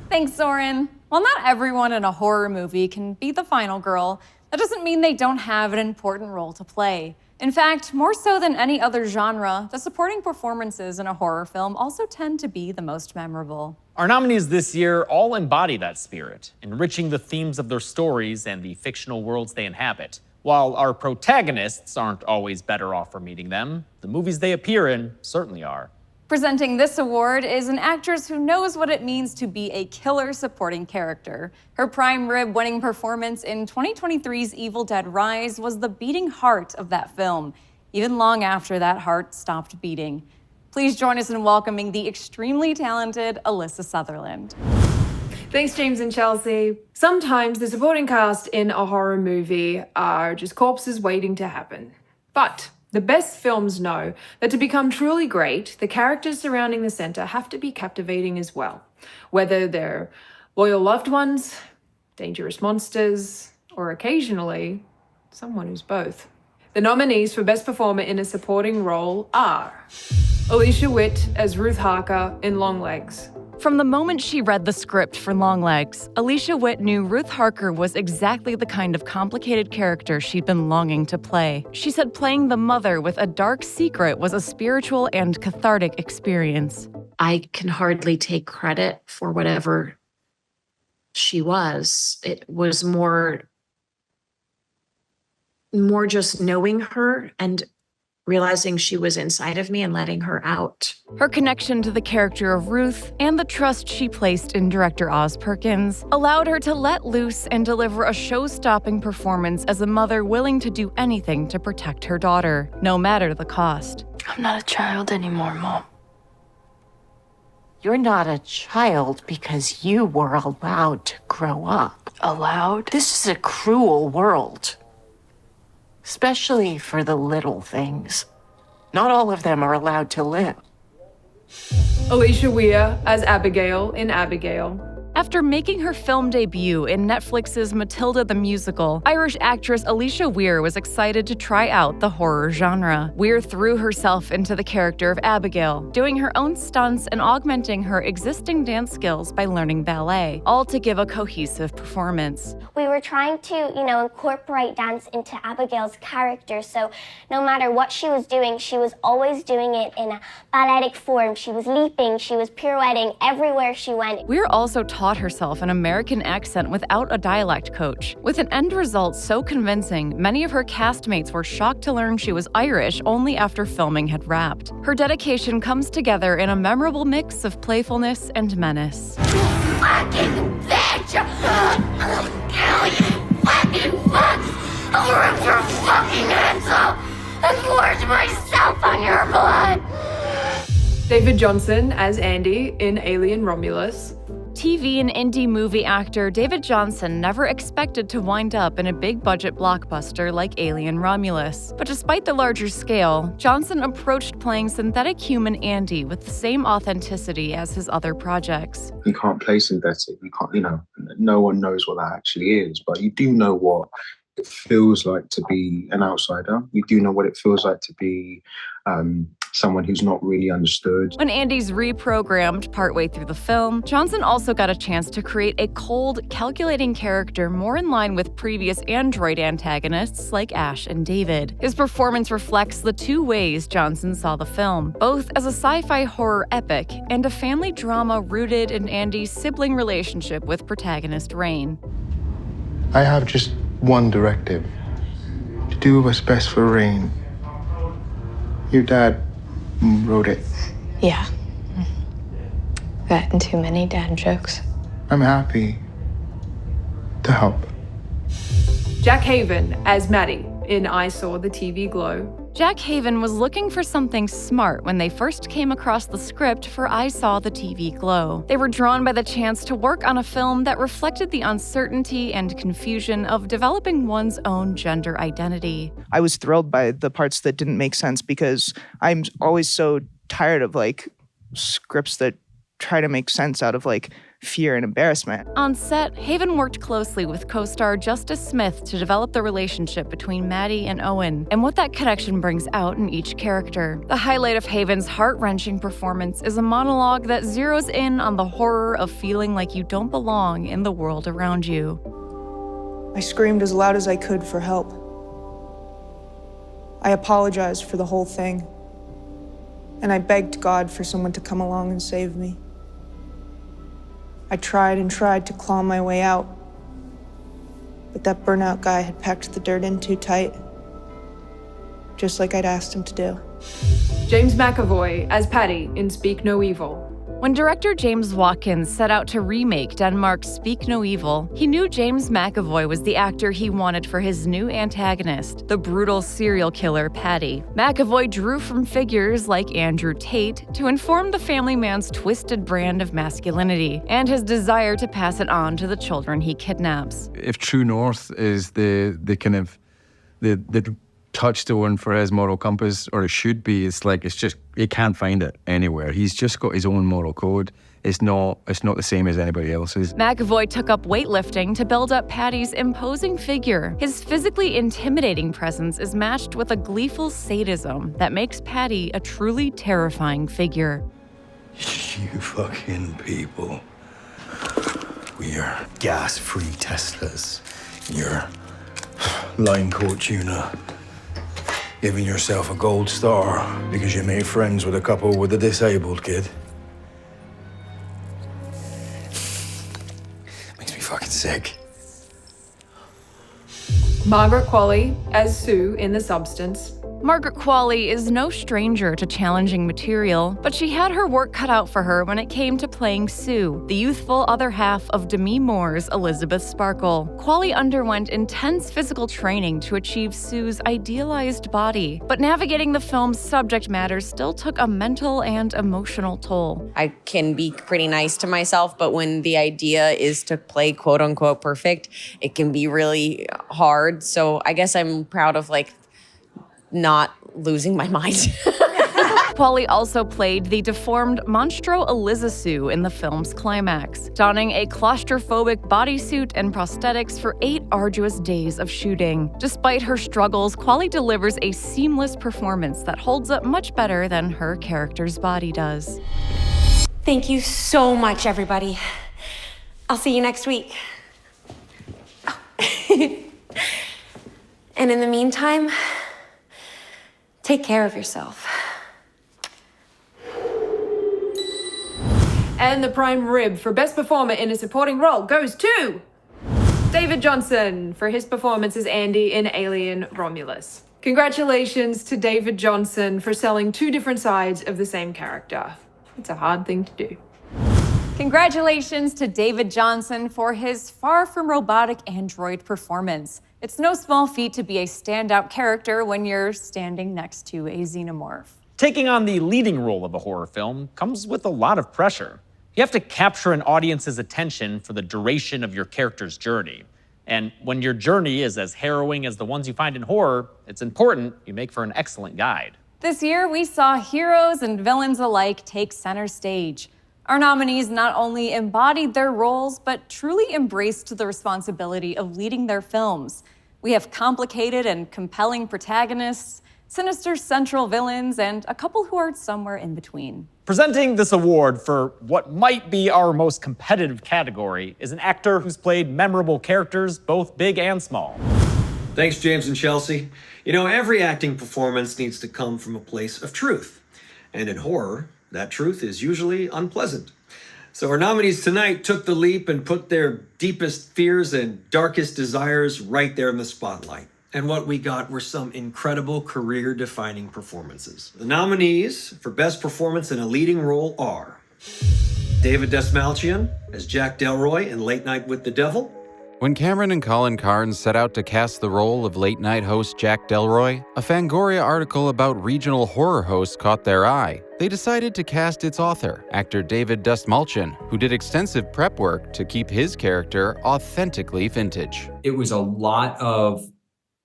Thanks, Zoran. While not everyone in a horror movie can be the final girl, that doesn't mean they don't have an important role to play. In fact, more so than any other genre, the supporting performances in a horror film also tend to be the most memorable.
Our nominees this year all embody that spirit, enriching the themes of their stories and the fictional worlds they inhabit. While our protagonists aren't always better off for meeting them, the movies they appear in certainly are.
Presenting this award is an actress who knows what it means to be a killer supporting character. Her prime rib winning performance in 2023's Evil Dead Rise was the beating heart of that film, even long after that heart stopped beating. Please join us in welcoming the extremely talented Alyssa Sutherland.
Thanks, James and Chelsea. Sometimes the supporting cast in a horror movie are just corpses waiting to happen. But the best films know that to become truly great, the characters surrounding the center have to be captivating as well. Whether they're loyal loved ones, dangerous monsters, or occasionally, someone who's both. The nominees for Best Performer in a Supporting Role are Alicia Witt as Ruth Harker in Longlegs.
From the moment she read the script for Longlegs, Alicia Witt knew Ruth Harker was exactly the kind of complicated character she'd been longing to play. She said playing the mother with a dark secret was a spiritual and cathartic experience.
I can hardly take credit for whatever she was. It was more just knowing her and realizing she was inside of me and letting her out.
Her connection to the character of Ruth and the trust she placed in director Oz Perkins allowed her to let loose and deliver a show-stopping performance as a mother willing to do anything to protect her daughter, no matter the cost.
I'm not a child anymore, Mom.
You're not a child because you were allowed to grow up.
Allowed?
This is a cruel world. Especially for the little things. Not all of them are allowed to live.
Alicia Weir as Abigail in Abigail.
After making her film debut in Netflix's Matilda the Musical, Irish actress Alicia Weir was excited to try out the horror genre. Weir threw herself into the character of Abigail, doing her own stunts and augmenting her existing dance skills by learning ballet, all to give a cohesive performance.
We were trying to, incorporate dance into Abigail's character, so no matter what she was doing, she was always doing it in a balletic form. She was leaping, she was pirouetting everywhere she went.
Weir also taught herself an American accent without a dialect coach. With an end result so convincing, many of her castmates were shocked to learn she was Irish only after filming had wrapped. Her dedication comes together in a memorable mix of playfulness and menace.
Fucking bitch! I'll kill you, fucking fucks! I'll rip your fucking heads off and gorge myself on your blood!
David Johnson as Andy in Alien Romulus.
TV and indie movie actor David Johnson never expected to wind up in a big-budget blockbuster like Alien Romulus. But despite the larger scale, Johnson approached playing synthetic human Andy with the same authenticity as his other projects.
You can't play synthetic. You can't, no one knows what that actually is, but you do know what it feels like to be an outsider. You do know what it feels like to be someone who's not really understood.
When Andy's reprogrammed partway through the film, Johnson also got a chance to create a cold, calculating character more in line with previous android antagonists like Ash and David. His performance reflects the two ways Johnson saw the film, both as a sci-fi horror epic and a family drama rooted in Andy's sibling relationship with protagonist Rain.
I have just one directive: to do what's best for Rain. Your dad wrote it.
Yeah. Gotten too many dad jokes.
I'm happy to help.
Jack Haven as Maddie in I Saw the TV Glow.
Jack Haven was looking for something smart when they first came across the script for I Saw the TV Glow. They were drawn by the chance to work on a film that reflected the uncertainty and confusion of developing one's own gender identity.
I was thrilled by the parts that didn't make sense because I'm always so tired of scripts that try to make sense out of fear and embarrassment.
On set, Haven worked closely with co-star Justice Smith to develop the relationship between Maddie and Owen and what that connection brings out in each character. The highlight of Haven's heart-wrenching performance is a monologue that zeroes in on the horror of feeling like you don't belong in the world around you.
I screamed as loud as I could for help. I apologized for the whole thing, and I begged God for someone to come along and save me. I tried and tried to claw my way out, but that burnout guy had packed the dirt in too tight, just like I'd asked him to do.
James McAvoy as Paddy in Speak No Evil.
When director James Watkins set out to remake Denmark's Speak No Evil, he knew James McAvoy was the actor he wanted for his new antagonist, the brutal serial killer Paddy. McAvoy drew from figures like Andrew Tate to inform the family man's twisted brand of masculinity and his desire to pass it on to the children he kidnaps.
If True North is the kind of the touchstone for his moral compass, or it should be, it's just you can't find it anywhere. He's just got his own moral code. It's not the same as anybody else's.
McAvoy took up weightlifting to build up Paddy's imposing figure. His physically intimidating presence is matched with a gleeful sadism that makes Paddy a truly terrifying figure.
You fucking people. We are gas-free Teslas. You're line coat tuna. Giving yourself a gold star because you made friends with a couple with a disabled kid. Makes me fucking sick.
Margaret Qualley as Sue in The Substance.
Margaret Qualley is no stranger to challenging material, but she had her work cut out for her when it came to playing Sue, the youthful other half of Demi Moore's Elizabeth Sparkle. Qualley underwent intense physical training to achieve Sue's idealized body, but navigating the film's subject matter still took a mental and emotional toll.
I can be pretty nice to myself, but when the idea is to play quote unquote perfect, it can be really hard. So I guess I'm proud of not losing my mind.
Qualley also played the deformed Monstro Alyssa Sue in the film's climax, donning a claustrophobic bodysuit and prosthetics for 8 arduous days of shooting. Despite her struggles, Qualley delivers a seamless performance that holds up much better than her character's body does.
Thank you so much, everybody. I'll see you next week. And in the meantime, take care of yourself.
And the prime rib for Best Performer in a Supporting Role goes to David Johnson for his performance as Andy in Alien Romulus. Congratulations to David Johnson for selling 2 different sides of the same character. It's a hard thing to do.
Congratulations to David Johnson for his far from robotic android performance. It's no small feat to be a standout character when you're standing next to a xenomorph.
Taking on the leading role of a horror film comes with a lot of pressure. You have to capture an audience's attention for the duration of your character's journey. And when your journey is as harrowing as the ones you find in horror, it's important you make for an excellent guide.
This year, we saw heroes and villains alike take center stage. Our nominees not only embodied their roles, but truly embraced the responsibility of leading their films. We have complicated and compelling protagonists, sinister central villains, and a couple who are somewhere in between.
Presenting this award for what might be our most competitive category is an actor who's played memorable characters, both big and small.
Thanks, James and Chelsea. You know, every acting performance needs to come from a place of truth. And in horror, that truth is usually unpleasant. So our nominees tonight took the leap and put their deepest fears and darkest desires right there in the spotlight. And what we got were some incredible career-defining performances. The nominees for Best Performance in a Leading Role are David Dastmalchian as Jack Delroy in Late Night with the Devil.
When Cameron and Colin Carnes set out to cast the role of late-night host Jack Delroy, a Fangoria article about regional horror hosts caught their eye. They decided to cast its author, actor David Dastmalchian, who did extensive prep work to keep his character authentically vintage.
It was a lot of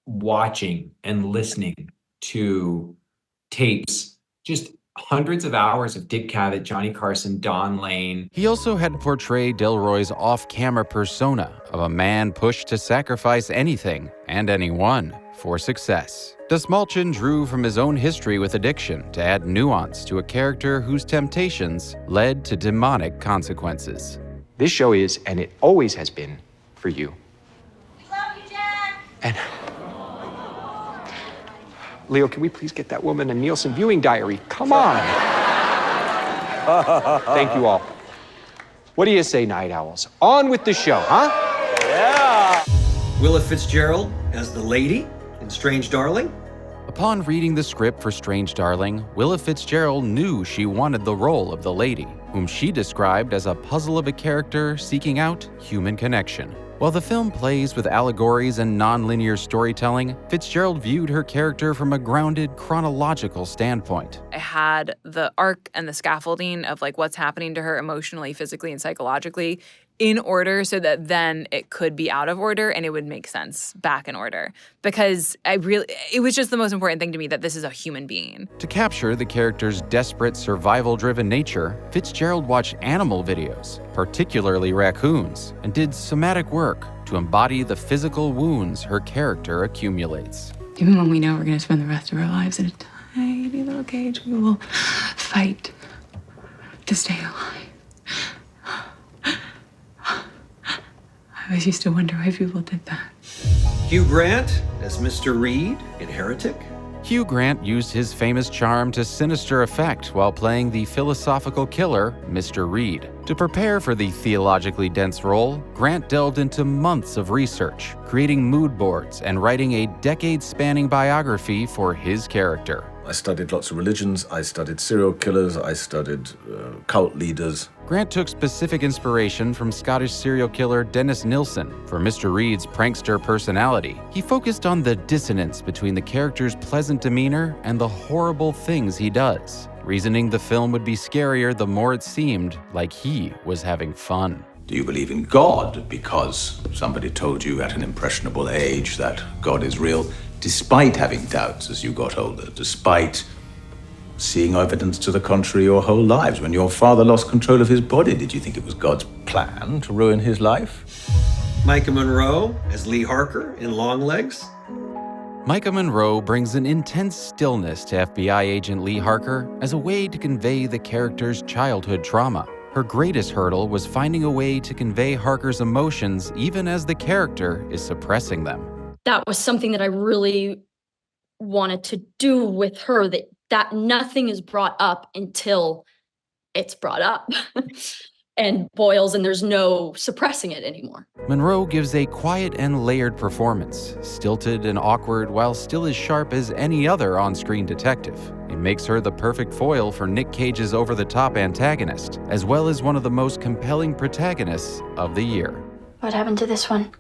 watching and listening to tapes, just hundreds of hours of Dick Cavett, Johnny Carson, Don Lane.
He also had to portray Delroy's off-camera persona of a man pushed to sacrifice anything and anyone for success. Dastmalchian drew from his own history with addiction to add nuance to a character whose temptations led to demonic consequences.
This show is, and it always has been, for you.
We love you, Jack!
And Leo, can we please get that woman a Nielsen viewing diary? Come on. Thank you all. What do you say, Night Owls? On with the show, huh?
Yeah! Willa Fitzgerald as the lady in Strange Darling.
Upon reading the script for Strange Darling, Willa Fitzgerald knew she wanted the role of the lady, whom she described as a puzzle of a character seeking out human connection. While the film plays with allegories and non-linear storytelling, Fitzgerald viewed her character from a grounded, chronological standpoint.
I had the arc and the scaffolding of like what's happening to her emotionally, physically, and psychologically in order so that then it could be out of order and it would make sense back in order. Because it was just the most important thing to me that this is a human being.
To capture the character's desperate, survival-driven nature, Fitzgerald watched animal videos, particularly raccoons, and did somatic work to embody the physical wounds her character accumulates.
Even when we know we're going to spend the rest of our lives in a tiny little cage, we will fight to stay alive. I always used to wonder why people did that.
Hugh Grant as Mr. Reed in Heretic.
Hugh Grant used his famous charm to sinister effect while playing the philosophical killer, Mr. Reed. To prepare for the theologically dense role, Grant delved into months of research, creating mood boards and writing a decade-spanning biography for his character.
I studied lots of religions, I studied serial killers, I studied cult leaders.
Grant took specific inspiration from Scottish serial killer Dennis Nilsen for Mr. Reed's prankster personality. He focused on the dissonance between the character's pleasant demeanor and the horrible things he does, reasoning the film would be scarier the more it seemed like he was having fun.
Do you believe in God because somebody told you at an impressionable age that God is real, despite having doubts as you got older, despite seeing evidence to the contrary your whole lives? When your father lost control of his body, did you think it was God's plan to ruin his life?
Micah Monroe as Lee Harker in Longlegs.
Micah Monroe brings an intense stillness to FBI agent Lee Harker as a way to convey the character's childhood trauma. Her greatest hurdle was finding a way to convey Harker's emotions even as the character is suppressing them.
That was something that I really wanted to do with her, that nothing is brought up until it's brought up and boils and there's no suppressing it anymore.
Monroe gives a quiet and layered performance, stilted and awkward while still as sharp as any other on-screen detective. It makes her the perfect foil for Nick Cage's over-the-top antagonist, as well as one of the most compelling protagonists of the year.
What happened to this one?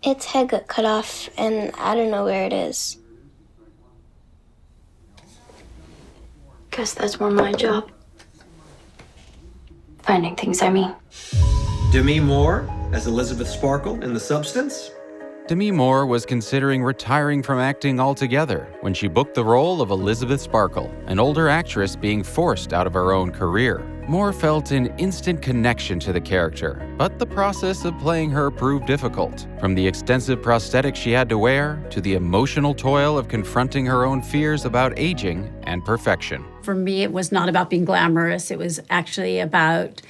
Its head got cut off, and I don't know where it is. Guess that's more my job. Finding things I mean.
Demi Moore as Elizabeth Sparkle in The Substance.
Demi Moore was considering retiring from acting altogether when she booked the role of Elizabeth Sparkle, an older actress being forced out of her own career. Moore felt an instant connection to the character, but the process of playing her proved difficult. From the extensive prosthetics she had to wear, to the emotional toil of confronting her own fears about aging and perfection.
For me, it was not about being glamorous. It was actually about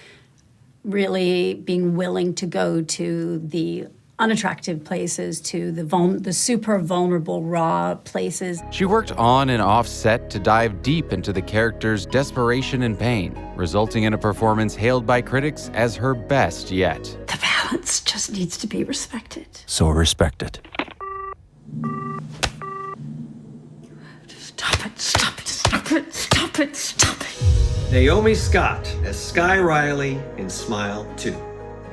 really being willing to go to the unattractive places, to the super vulnerable, raw places.
She worked on and off set to dive deep into the character's desperation and pain, resulting in a performance hailed by critics as her best yet.
The balance just needs to be respected.
So respect it.
Stop it, stop it, stop it, stop it, stop it.
Naomi Scott as Sky Riley in Smile 2.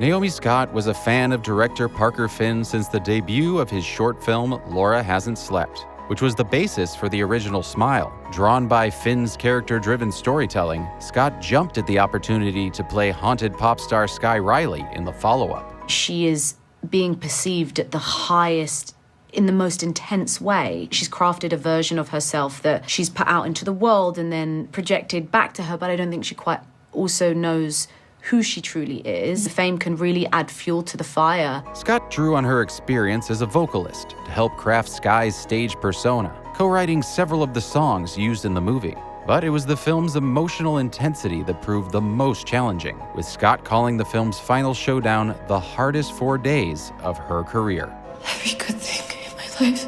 Naomi Scott was a fan of director Parker Finn since the debut of his short film Laura Hasn't Slept, which was the basis for the original Smile. Drawn by Finn's character-driven storytelling, Scott jumped at the opportunity to play haunted pop star Sky Riley in the follow-up.
She is being perceived at the highest, in the most intense way. She's crafted a version of herself that she's put out into the world and then projected back to her, but I don't think she quite also knows who she truly is. The fame can really add fuel to the fire.
Scott drew on her experience as a vocalist to help craft Sky's stage persona, co-writing several of the songs used in the movie. But it was the film's emotional intensity that proved the most challenging, with Scott calling the film's final showdown the hardest 4 days of her career.
Every good thing in my life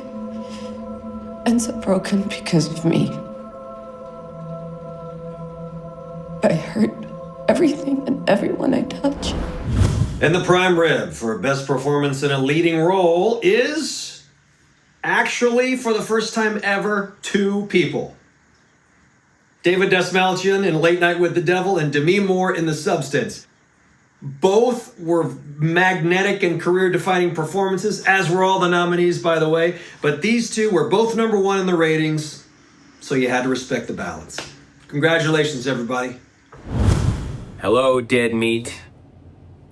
ends up broken because of me. I hurt everything and everyone I touch.
And the prime rib for best performance in a leading role is Actually, for the first time ever, 2 people. David Dastmalchian in Late Night with the Devil and Demi Moore in The Substance. Both were magnetic and career-defining performances, as were all the nominees, by the way. But these 2 were both #1 in the ratings, so you had to respect the balance. Congratulations, everybody.
Hello, Dead Meat.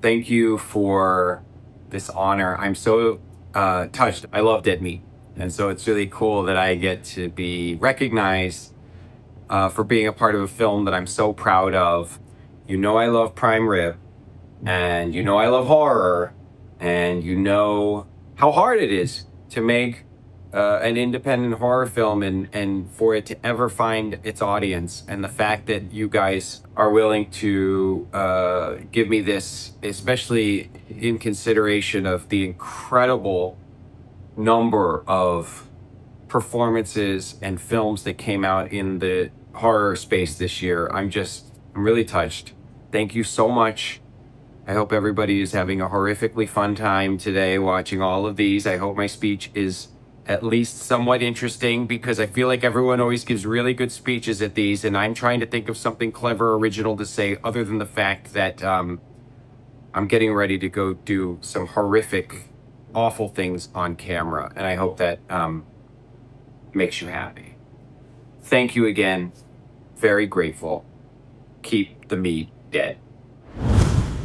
Thank you for this honor. I'm so touched. I love Dead Meat. And so it's really cool that I get to be recognized for being a part of a film that I'm so proud of. You know I love prime rib, and you know I love horror, and you know how hard it is to make an independent horror film and for it to ever find its audience. And the fact that you guys are willing to give me this, especially in consideration of the incredible number of performances and films that came out in the horror space this year. I'm really touched. Thank you so much. I hope everybody is having a horrifically fun time today watching all of these. I hope my speech is at least somewhat interesting, because I feel like everyone always gives really good speeches at these, and I'm trying to think of something clever, original to say, other than the fact that I'm getting ready to go do some horrific, awful things on camera, and I hope that makes you happy. Thank you again. Very grateful. Keep the meat dead.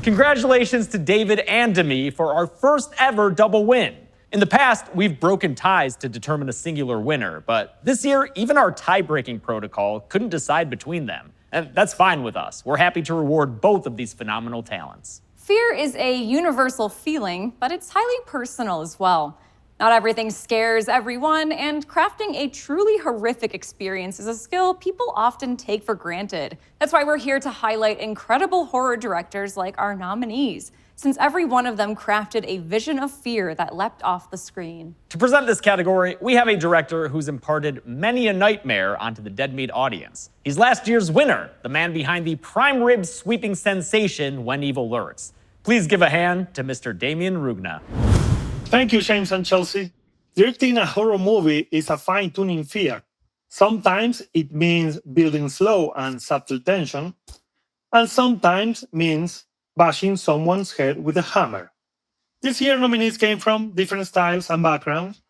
Congratulations to David and Demi for our first ever double win. In the past, we've broken ties to determine a singular winner, but this year, even our tie-breaking protocol couldn't decide between them. And that's fine with us. We're happy to reward both of these phenomenal talents.
Fear is a universal feeling, but it's highly personal as well. Not everything scares everyone, and crafting a truly horrific experience is a skill people often take for granted. That's why we're here to highlight incredible horror directors like our nominees, since every one of them crafted a vision of fear that leapt off the screen.
To present this category, we have a director who's imparted many a nightmare onto the Dead Meat audience. He's last year's winner, the man behind the prime rib sweeping sensation When Evil Lurks. Please give a hand to Mr. Demian Rugna.
Thank you, James and Chelsea. Directing a horror movie is a fine-tuning fear. Sometimes it means building slow and subtle tension, and sometimes means bashing someone's head with a hammer. This year, nominees came from different styles and backgrounds,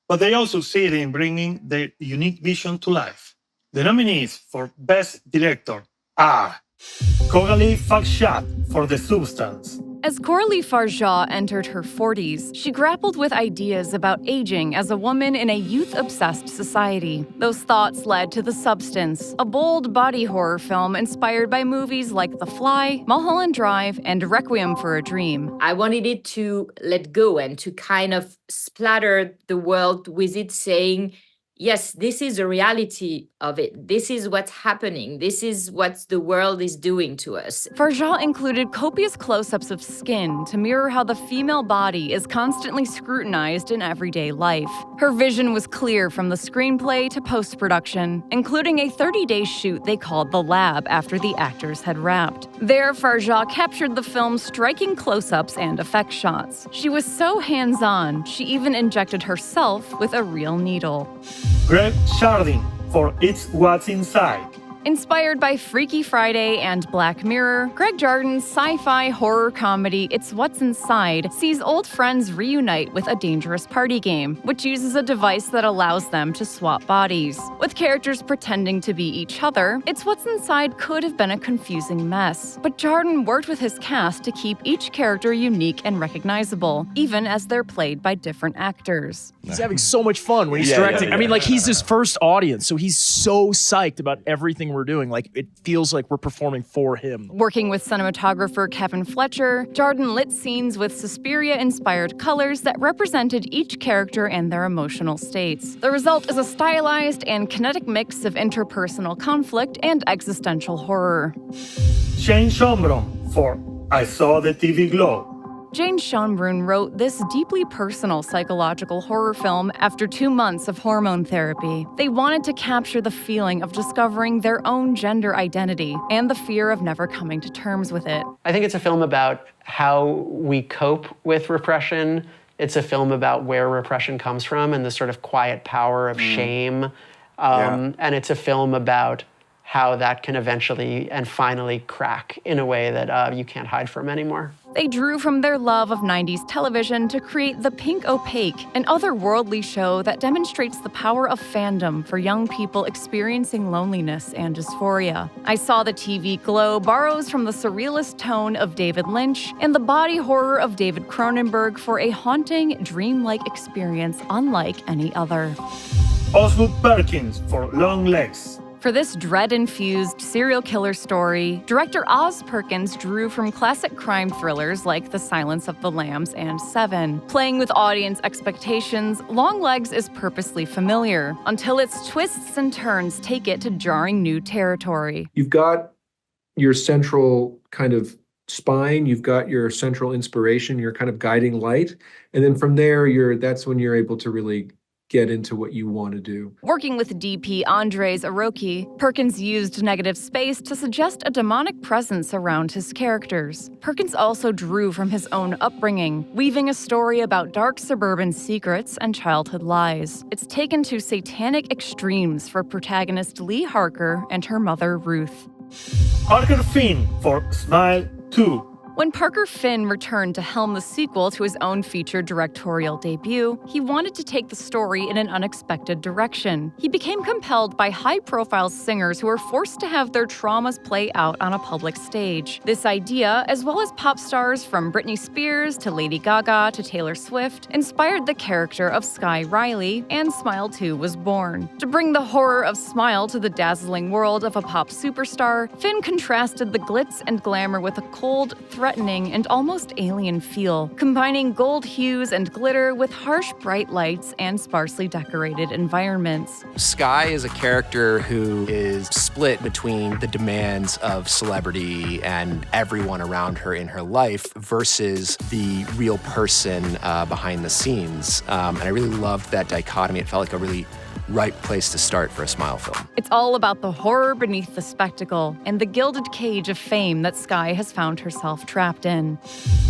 but they all succeeded in bringing their unique vision to life. The nominees for Best Director are Coralie Farshad for The Substance.
As Coralie Farshad entered her 40s, she grappled with ideas about aging as a woman in a youth-obsessed society. Those thoughts led to The Substance, a bold body horror film inspired by movies like The Fly, Mulholland Drive, and Requiem for a Dream.
I wanted it to let go and to kind of splatter the world with it, saying, yes, this is a reality of it. This is what's happening. This is what the world is doing to us.
Farshad included copious close-ups of skin to mirror how the female body is constantly scrutinized in everyday life. Her vision was clear from the screenplay to post-production, including a 30-day shoot they called The Lab after the actors had wrapped. There, Farshad captured the film's striking close-ups and effect shots. She was so hands-on, she even injected herself with a real needle.
Greg Chardin for It's What's Inside.
Inspired by Freaky Friday and Black Mirror, Greg Chardin's sci-fi horror comedy It's What's Inside sees old friends reunite with a dangerous party game, which uses a device that allows them to swap bodies. With characters pretending to be each other, It's What's Inside could have been a confusing mess. But Chardin worked with his cast to keep each character unique and recognizable, even as they're played by different actors.
He's having so much fun when he's directing. I mean, like, he's his first audience, so he's so psyched about everything we're doing. Like, it feels like we're performing for him.
Working with cinematographer Kevin Fletcher, Chardin lit scenes with Suspiria-inspired colors that represented each character and their emotional states. The result is a stylized and kinetic mix of interpersonal conflict and existential horror.
Shane Schoenbrun for I Saw the TV Glow.
Jane Schoenbrun wrote this deeply personal psychological horror film after 2 months of hormone therapy. They wanted to capture the feeling of discovering their own gender identity and the fear of never coming to terms with it.
I think it's a film about how we cope with repression
It's a film about where repression comes from and the sort of quiet power of shame. And it's a film about how that can eventually and finally crack in a way that you can't hide from anymore.
They drew from their love of 90s television to create The Pink Opaque, an otherworldly show that demonstrates the power of fandom for young people experiencing loneliness and dysphoria. I Saw the TV Glow borrows from the surrealist tone of David Lynch and the body horror of David Cronenberg for a haunting, dreamlike experience unlike any other.
Osgood Perkins for Long Legs.
For this dread-infused serial killer story, director Oz Perkins drew from classic crime thrillers like The Silence of the Lambs and Seven. Playing with audience expectations, Long Legs is purposely familiar, until its twists and turns take it to jarring new territory.
You've got your central kind of spine, you've got your central inspiration, your kind of guiding light, and then from there, that's when you're able to really get into what you want to do.
Working with DP Andres Aroki, Perkins used negative space to suggest a demonic presence around his characters. Perkins also drew from his own upbringing, weaving a story about dark suburban secrets and childhood lies. It's taken to satanic extremes for protagonist Lee Harker and her mother Ruth.
Parker Finn for Smile 2.
When Parker Finn returned to helm the sequel to his own feature directorial debut, he wanted to take the story in an unexpected direction. He became compelled by high-profile singers who were forced to have their traumas play out on a public stage. This idea, as well as pop stars from Britney Spears to Lady Gaga to Taylor Swift, inspired the character of Sky Riley, and Smile 2 was born. To bring the horror of Smile to the dazzling world of a pop superstar, Finn contrasted the glitz and glamour with a cold, threatening, and almost alien feel, combining gold hues and glitter with harsh, bright lights and sparsely decorated environments.
Sky is a character who is split between the demands of celebrity and everyone around her in her life versus the real person behind the scenes. And I really loved that dichotomy. It felt like a really right place to start for a Smile film.
It's all about the horror beneath the spectacle and the gilded cage of fame that Sky has found herself trapped in.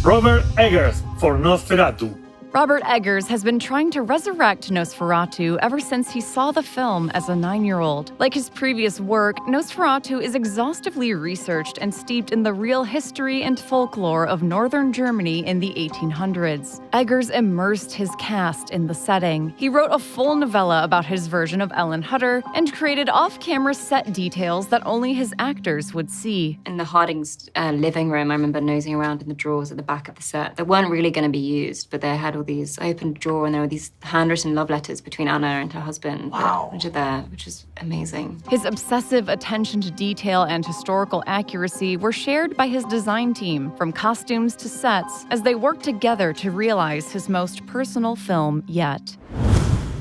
Robert Eggers for Nosferatu.
Robert Eggers has been trying to resurrect Nosferatu ever since he saw the film as a 9-year-old. Like his previous work, Nosferatu is exhaustively researched and steeped in the real history and folklore of northern Germany in the 1800s. Eggers immersed his cast in the setting. He wrote a full novella about his version of Ellen Hutter and created off-camera set details that only his actors would see.
In the Hardings' living room, I remember nosing around in the drawers at the back of the set. They weren't really going to be used, but they had all these, I opened a drawer and there were these handwritten love letters between Anna and her husband, which are there, which is amazing.
His obsessive attention to detail and historical accuracy were shared by his design team, from costumes to sets, as they worked together to realize his most personal film yet.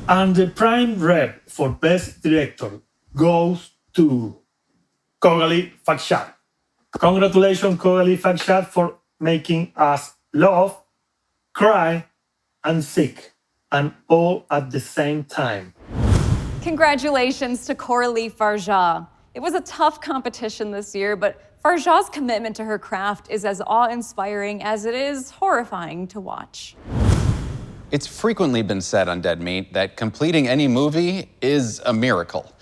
And the prime rep for Best Director goes to Coralie Fakshat. Congratulations, Coralie Fakshat, for making us laugh, cry, and sick, and all at the same time.
Congratulations to Coralie Fakshat. It was a tough competition this year, but Fakshat's commitment to her craft is as awe-inspiring as it is horrifying to watch.
It's frequently been said on Dead Meat that completing any movie is a miracle.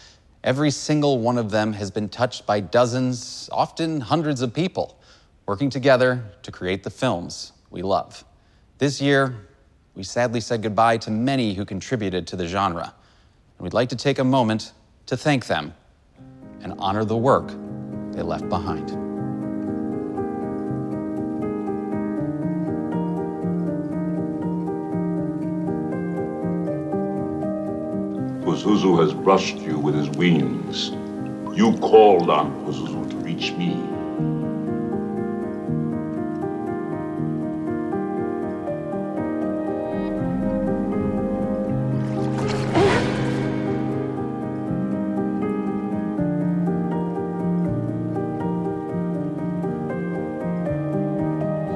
Every single one of them has been touched by dozens, often hundreds of people, working together to create the films we love. This year, we sadly said goodbye to many who contributed to the genre. And we'd like to take a moment to thank them and honor the work they left behind.
Pazuzu has brushed you with his wings. You called on Pazuzu to reach me.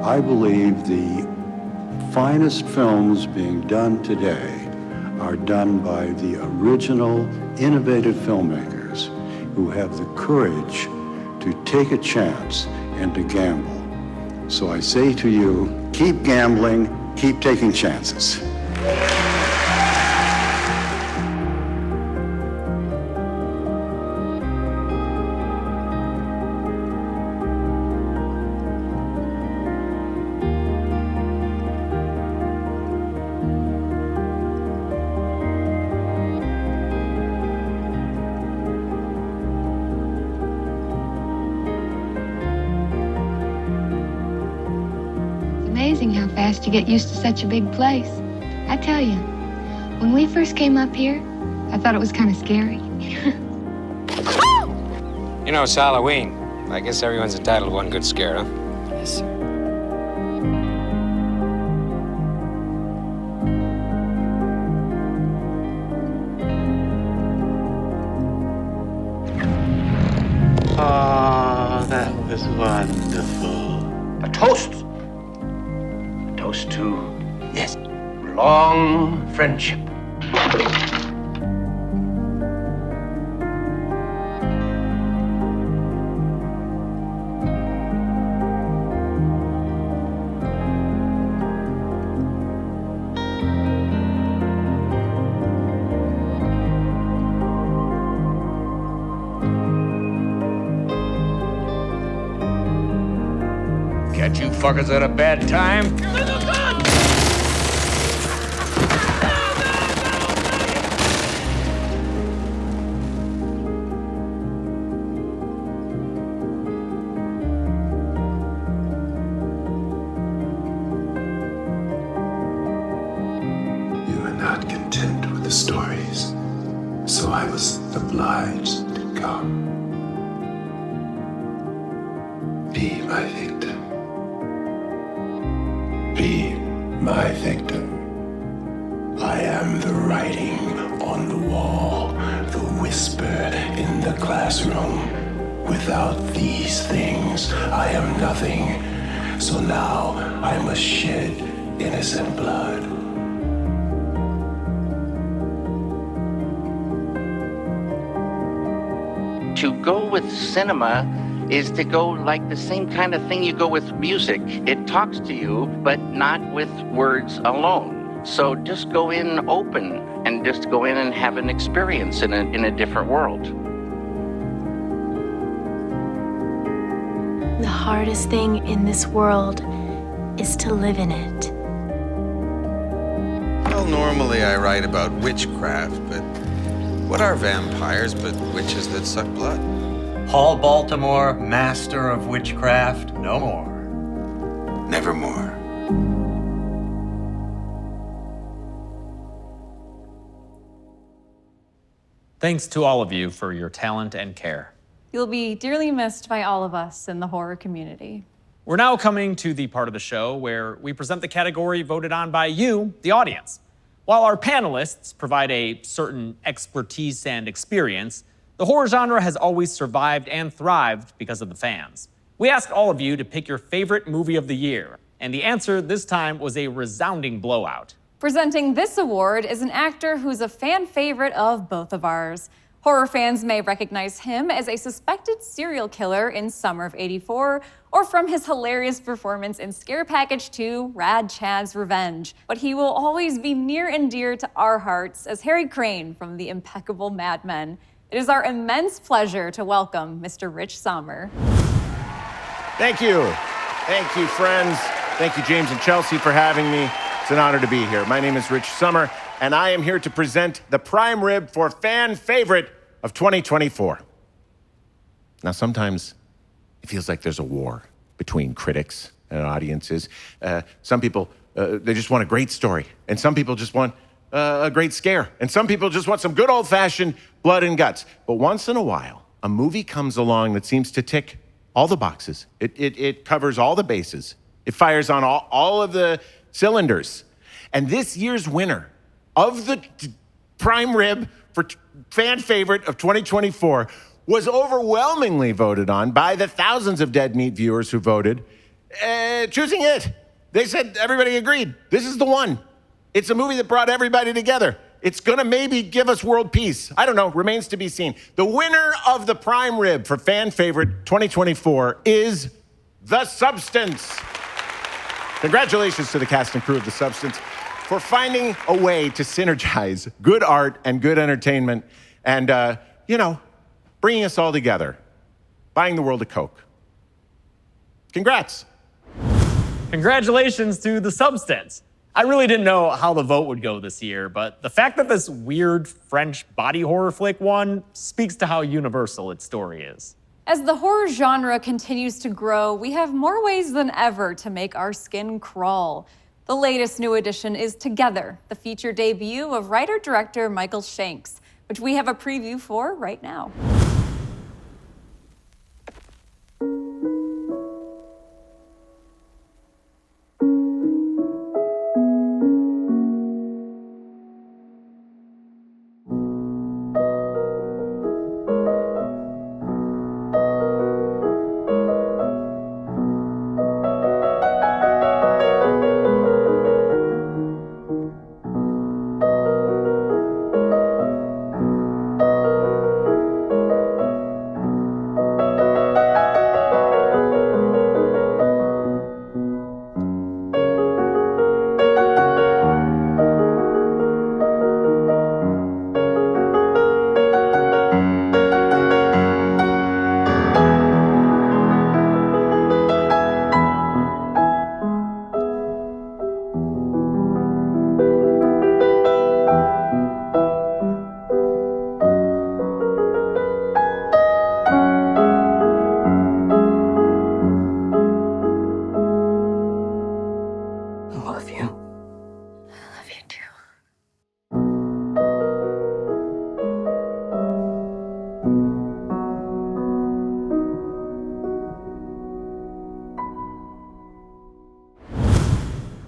I believe the finest films being done today are done by the original, innovative filmmakers who have the courage to take a chance and to gamble. So I say to you, keep gambling, keep taking chances.
Amazing how fast you get used to such a big place. I tell you, when we first came up here, I thought it was kind of scary.
You know, it's Halloween. I guess everyone's entitled to one good scare, huh? Yes, sir.
Oh, that was wonderful. A toast. A toast to, yes, long friendship.
Catch you fuckers at a bad time.
You were not content with the stories, so I was obliged to come. Be my victim. Be my victim. I am the writing on the wall, the whisper in the classroom. Without these things, I am nothing. So now I must shed innocent blood.
To go with cinema is to go like the same kind of thing you go with music. It talks to you, but not with words alone. So just go in open and just go in and have an experience in a different world.
The hardest thing in this world is to live in it.
Well, normally I write about witchcraft, but what are vampires but witches that suck blood?
Paul Baltimore, master of witchcraft, no more.
Nevermore.
Thanks to all of you for your talent and care.
You'll be dearly missed by all of us in the horror community.
We're now coming to the part of the show where we present the category voted on by you, the audience. While our panelists provide a certain expertise and experience, the horror genre has always survived and thrived because of the fans. We asked all of you to pick your favorite movie of the year, and the answer this time was a resounding blowout.
Presenting this award is an actor who's a fan favorite of both of ours. Horror fans may recognize him as a suspected serial killer in Summer of '84, or from his hilarious performance in Scare Package 2, Rad Chad's Revenge. But he will always be near and dear to our hearts as Harry Crane from the impeccable Mad Men. It is our immense pleasure to welcome Mr. Rich Sommer.
Thank you. Thank you, friends. Thank you, James and Chelsea, for having me. It's an honor to be here. My name is Rich Sommer, and I am here to present the prime rib for fan favorite of 2024. Now, sometimes it feels like there's a war between critics and audiences. Some people, they just want a great story, and some people just want a great scare, and some people just want some good old-fashioned blood and guts. But once in a while, a movie comes along that seems to tick all the boxes. It covers all the bases. It fires on all of the cylinders. And this year's winner of the prime rib for fan favorite of 2024 was overwhelmingly voted on by the thousands of Dead Meat viewers who voted, choosing it. They said everybody agreed. This is the one. It's a movie that brought everybody together. It's gonna maybe give us world peace. I don't know, remains to be seen. The winner of the prime rib for fan favorite 2024 is The Substance. Congratulations to the cast and crew of The Substance for finding a way to synergize good art and good entertainment and, bringing us all together, buying the world a Coke. Congrats.
Congratulations to The Substance. I really didn't know how the vote would go this year, but the fact that this weird French body horror flick won speaks to how universal its story is.
As the horror genre continues to grow, we have more ways than ever to make our skin crawl. The latest new addition is Together, the feature debut of writer-director Michael Shanks, which we have a preview for right now.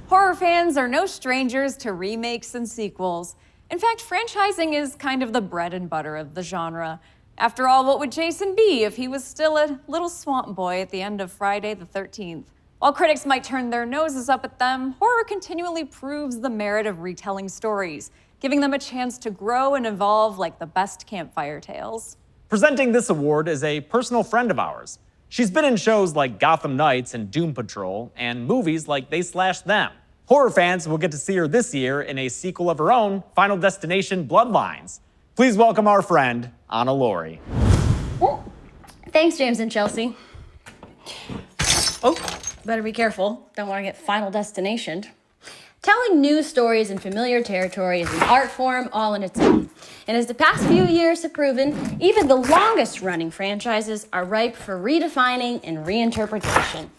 Horror fans are no strangers to remakes and sequels. In fact, franchising is kind of the bread and butter of the genre. After all, what would Jason be if he was still a little swamp boy at the end of Friday the 13th? While critics might turn their noses up at them, horror continually proves the merit of retelling stories, giving them a chance to grow and evolve like the best campfire tales.
Presenting this award is a personal friend of ours. She's been in shows like Gotham Knights and Doom Patrol, and movies like They Slash Them. Horror fans will get to see her this year in a sequel of her own, Final Destination Bloodlines. Please welcome our friend, Anna Laurie.
Thanks, James and Chelsea. Oh, better be careful. Don't want to get Final Destinationed. Telling new stories in familiar territory is an art form all in its own. And as the past few years have proven, even the longest-running franchises are ripe for redefining and reinterpretation.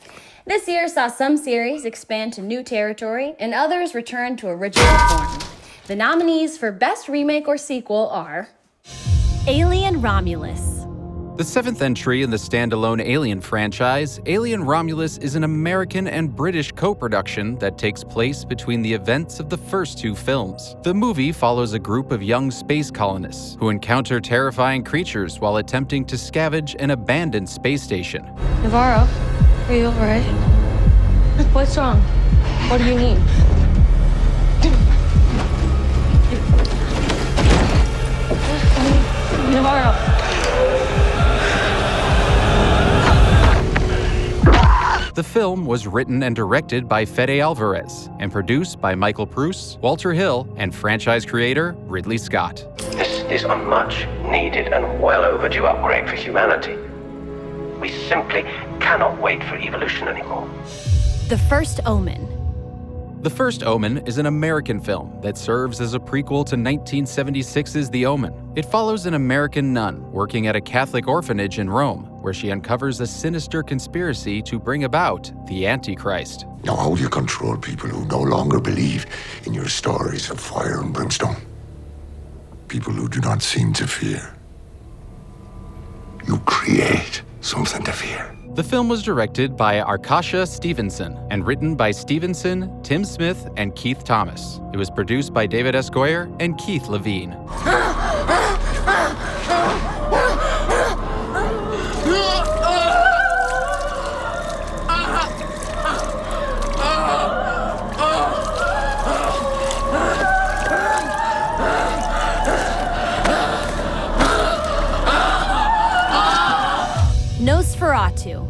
This year saw some series expand to new territory and others return to original form. The nominees for Best Remake or Sequel are
Alien Romulus.
The seventh entry in the standalone Alien franchise, Alien Romulus is an American and British co-production that takes place between the events of the first two films. The movie follows a group of young space colonists who encounter terrifying creatures while attempting to scavenge an abandoned space station.
Navarro, are you alright? What's wrong? What do you need? Navarro.
The film was written and directed by Fede Alvarez and produced by Michael Pruce, Walter Hill, and franchise creator Ridley Scott.
This is a much needed and well overdue upgrade for humanity. We simply cannot wait for evolution anymore.
The First Omen.
The First Omen is an American film that serves as a prequel to 1976's The Omen. It follows an American nun working at a Catholic orphanage in Rome, where she uncovers a sinister conspiracy to bring about the Antichrist.
Now, how do you control people who no longer believe in your stories of fire and brimstone? People who do not seem to fear. You create something to fear.
The film was directed by Arkasha Stevenson and written by Stevenson, Tim Smith, and Keith Thomas. It was produced by David S. Goyer and Keith Levine.
Nosferatu.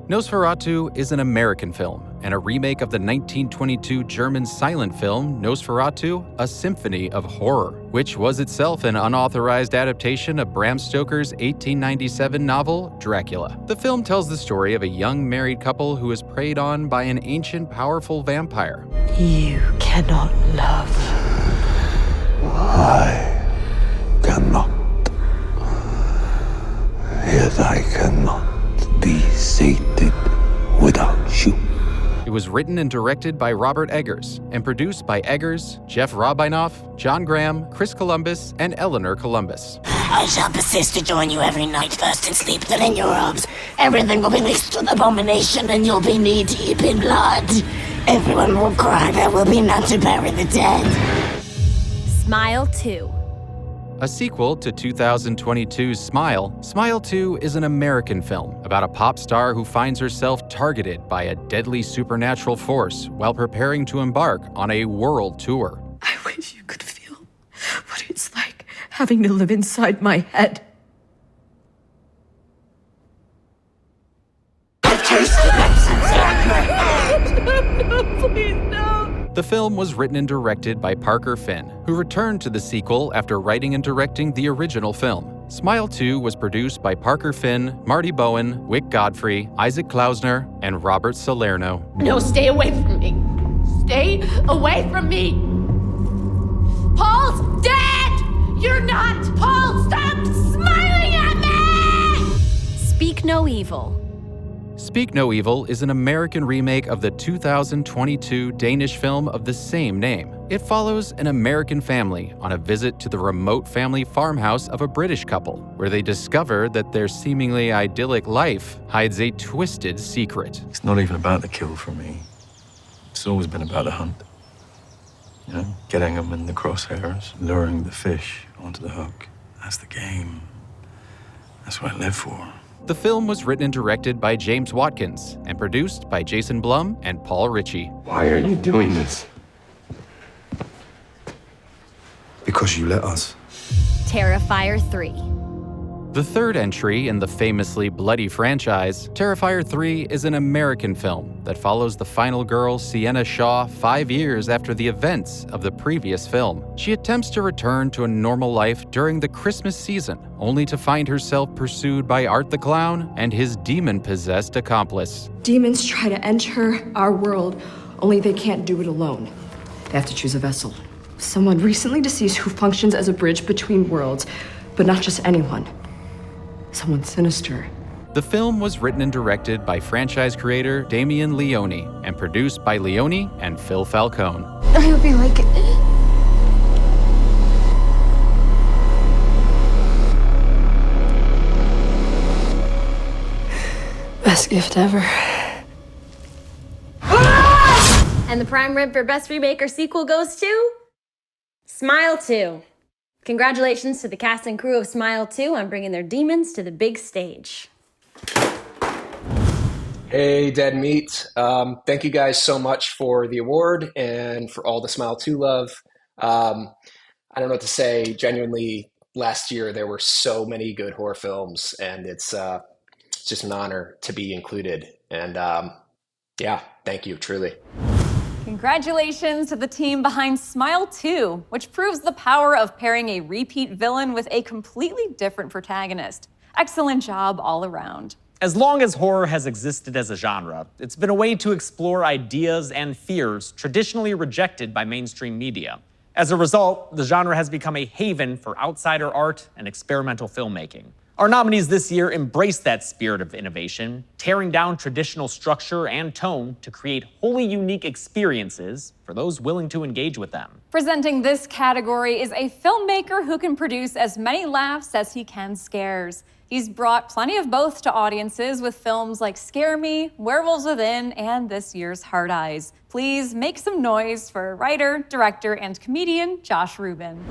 Nosferatu is an American film and a remake of the 1922 German silent film Nosferatu, A Symphony of Horror, which was itself an unauthorized adaptation of Bram Stoker's 1897 novel Dracula. The film tells the story of a young married couple who is preyed on by an ancient, powerful vampire.
You cannot love.
I cannot. Yet I cannot be sated without you.
It was written and directed by Robert Eggers and produced by Eggers, Jeff Robinoff, John Graham, Chris Columbus, and Eleanor Columbus.
I shall persist to join you every night, first in sleep, then in your arms. Everything will be mixed with abomination, and you'll be knee-deep in blood. Everyone will cry, there will be none to bury the dead.
Smile 2.
A sequel to 2022's Smile, Smile 2 is an American film about a pop star who finds herself targeted by a deadly supernatural force while preparing to embark on a world tour.
I wish you could feel what it's like having to live inside my head. No, please, no.
The film was written and directed by Parker Finn, who returned to the sequel after writing and directing the original film. Smile 2 was produced by Parker Finn, Marty Bowen, Wick Godfrey, Isaac Klausner, and Robert Salerno.
No, stay away from me. Stay away from me. Paul's dead! You're not! Paul, stop smiling at me!
Speak No Evil.
Speak No Evil is an American remake of the 2022 Danish film of the same name. It follows an American family on a visit to the remote family farmhouse of a British couple, where they discover that their seemingly idyllic life hides a twisted secret.
It's not even about the kill for me. It's always been about the hunt. You know, getting them in the crosshairs, luring the fish onto the hook. That's the game. That's what I live for.
The film was written and directed by James Watkins and produced by Jason Blum and Paul Ritchie.
Why are you doing this?
Because you let us.
Terrifier 3.
The third entry in the famously bloody franchise, Terrifier 3 is an American film that follows the final girl, Sienna Shaw, 5 years after the events of the previous film. She attempts to return to a normal life during the Christmas season, only to find herself pursued by Art the Clown and his demon-possessed accomplice.
Demons try to enter our world, only they can't do it alone. They have to choose a vessel. Someone recently deceased who functions as a bridge between worlds, but not just anyone. Someone sinister.
The film was written and directed by franchise creator Demian Leone and produced by Leone and Phil Falcone.
I hope you like it. Best gift ever.
And the prime rib for Best Remake or Sequel goes to Smile 2. Congratulations to the cast and crew of Smile 2 on bringing their demons to the big stage.
Hey, Dead Meat. Thank you guys so much for the award and for all the Smile 2 love. I don't know what to say. Genuinely, last year there were so many good horror films, and it's just an honor to be included. And yeah, thank you, truly.
Congratulations to the team behind Smile 2, which proves the power of pairing a repeat villain with a completely different protagonist. Excellent job all around.
As long as horror has existed as a genre, it's been a way to explore ideas and fears traditionally rejected by mainstream media. As a result, the genre has become a haven for outsider art and experimental filmmaking. Our nominees this year embrace that spirit of innovation, tearing down traditional structure and tone to create wholly unique experiences for those willing to engage with them.
Presenting this category is a filmmaker who can produce as many laughs as he can scares. He's brought plenty of both to audiences with films like Scare Me, Werewolves Within, and this year's Hard Eyes. Please make some noise for writer, director, and comedian Josh Ruben.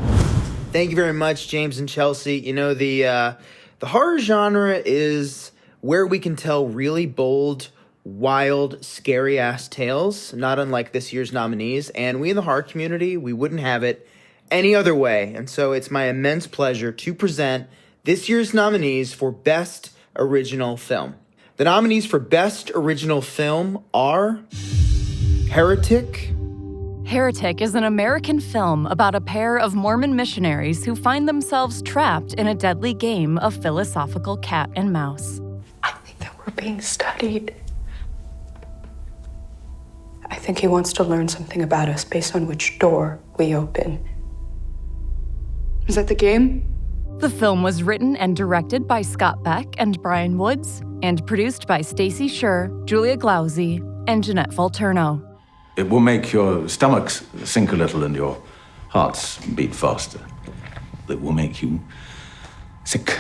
Thank you very much, James and Chelsea. You know, the horror genre is where we can tell really bold, wild, scary-ass tales, not unlike this year's nominees. And we in the horror community, we wouldn't have it any other way. And so it's my immense pleasure to present this year's nominees for Best Original Film. The nominees for Best Original Film are Heretic?
Heretic is an American film about a pair of Mormon missionaries who find themselves trapped in a deadly game of philosophical cat and mouse.
We're being studied. I think he wants to learn something about us based on which door we open. Is that the game?
The film was written and directed by Scott Beck and Brian Woods, and produced by Stacey Scher, Julia Glauzy, and Jeanette Volturno.
It will make your stomachs sink a little and your hearts beat faster. It will make you sick.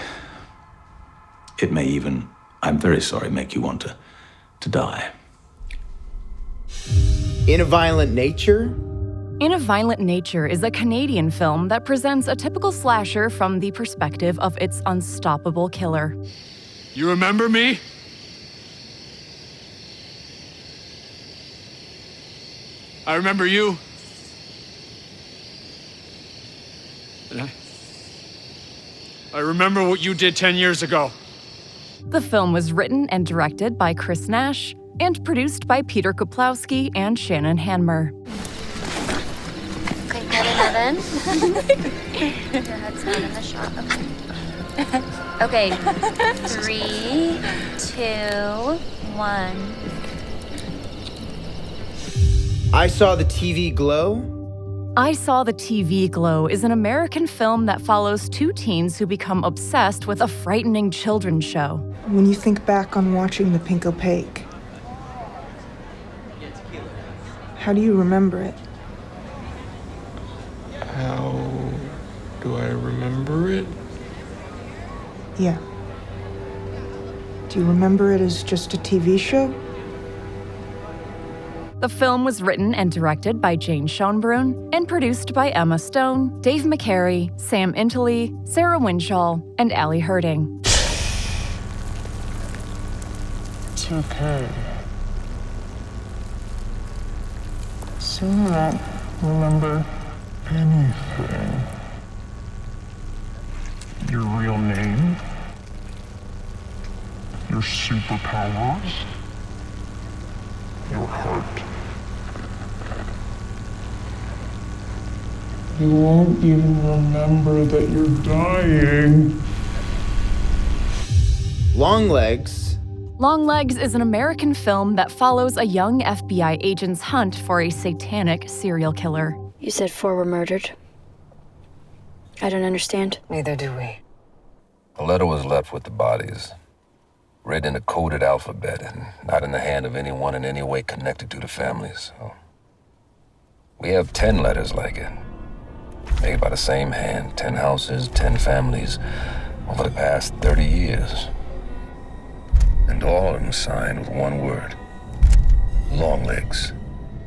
It may even, I'm very sorry, make you want to die.
In a Violent Nature?
In a Violent Nature is a Canadian film that presents a typical slasher from the perspective of its unstoppable killer.
You remember me? I remember you. And I remember what you did 10 years ago.
The film was written and directed by Chris Nash and produced by Peter Kuplowski and Shannon Hanmer.
Okay, put an oven. Your head's not in the shot. Okay. Okay. 3, 2, 1.
I Saw the TV Glow?
I Saw the TV Glow is an American film that follows two teens who become obsessed with a frightening children's show.
When you think back on watching The Pink Opaque, how do you remember it?
How do I remember it?
Yeah. Do you remember it as just a TV show?
The film was written and directed by Jane Schoenbrunn and produced by Emma Stone, Dave McCary, Sam Intley, Sarah Winchall, and Allie Herding.
It's okay. So you don't remember anything. Your real name? Your superpowers? Your heart? You won't even remember that you're dying.
Longlegs?
Longlegs is an American film that follows a young FBI agent's hunt for a satanic serial killer.
You said 4 were murdered. I don't understand.
Neither do we.
A letter was left with the bodies, written in a coded alphabet and not in the hand of anyone in any way connected to the families. So we have 10 letters like it, made by the same hand, 10 houses, 10 families over the past 30 years. And all of them signed with one word: Longlegs.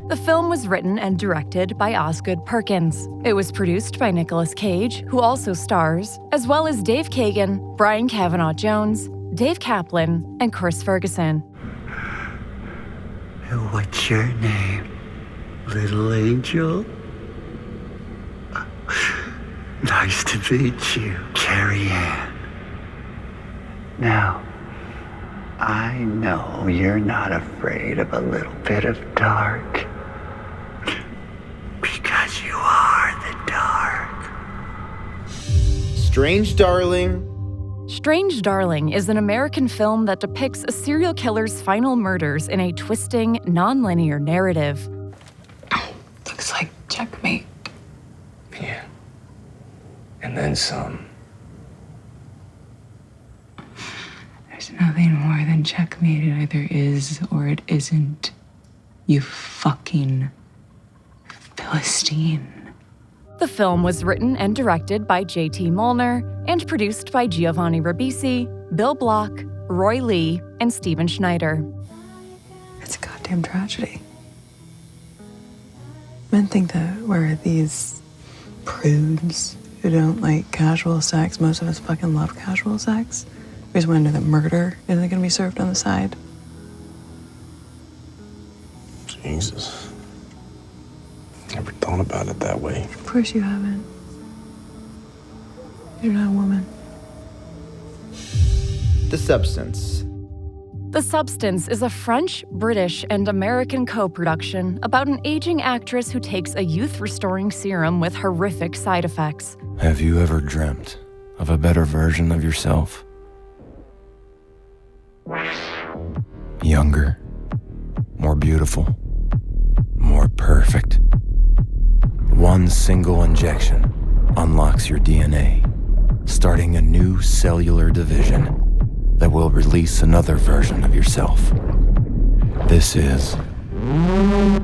The film was written and directed by Osgood Perkins. It was produced by Nicolas Cage, who also stars, as well as Dave Kagan, Brian Kavanaugh Jones, Dave Kaplan, and Chris Ferguson.
What's your name, little angel? Nice to meet you, Carrie Ann. Now, I know you're not afraid of a little bit of dark. Because you are the dark.
Strange Darling?
Strange Darling is an American film that depicts a serial killer's final murders in a twisting, non-linear narrative.
Looks like checkmate.
Yeah. And then some.
There's nothing more than checkmate. It either is or it isn't. You fucking Philistine.
The film was written and directed by J.T. Molnar and produced by Giovanni Ribisi, Bill Block, Roy Lee, and Steven Schneider.
It's a goddamn tragedy. Men think that we're these prudes who don't like casual sex. Most of us fucking love casual sex. We just wonder that murder isn't gonna be served on the side.
Jesus. Never thought about it that way.
Of course you haven't. You're not a woman.
The Substance.
The Substance is a French, British, and American co-production about an aging actress who takes a youth-restoring serum with horrific side effects.
Have you ever dreamt of a better version of yourself? Younger, more beautiful, more perfect. One single injection unlocks your DNA, starting a new cellular division that will release another version of yourself. This is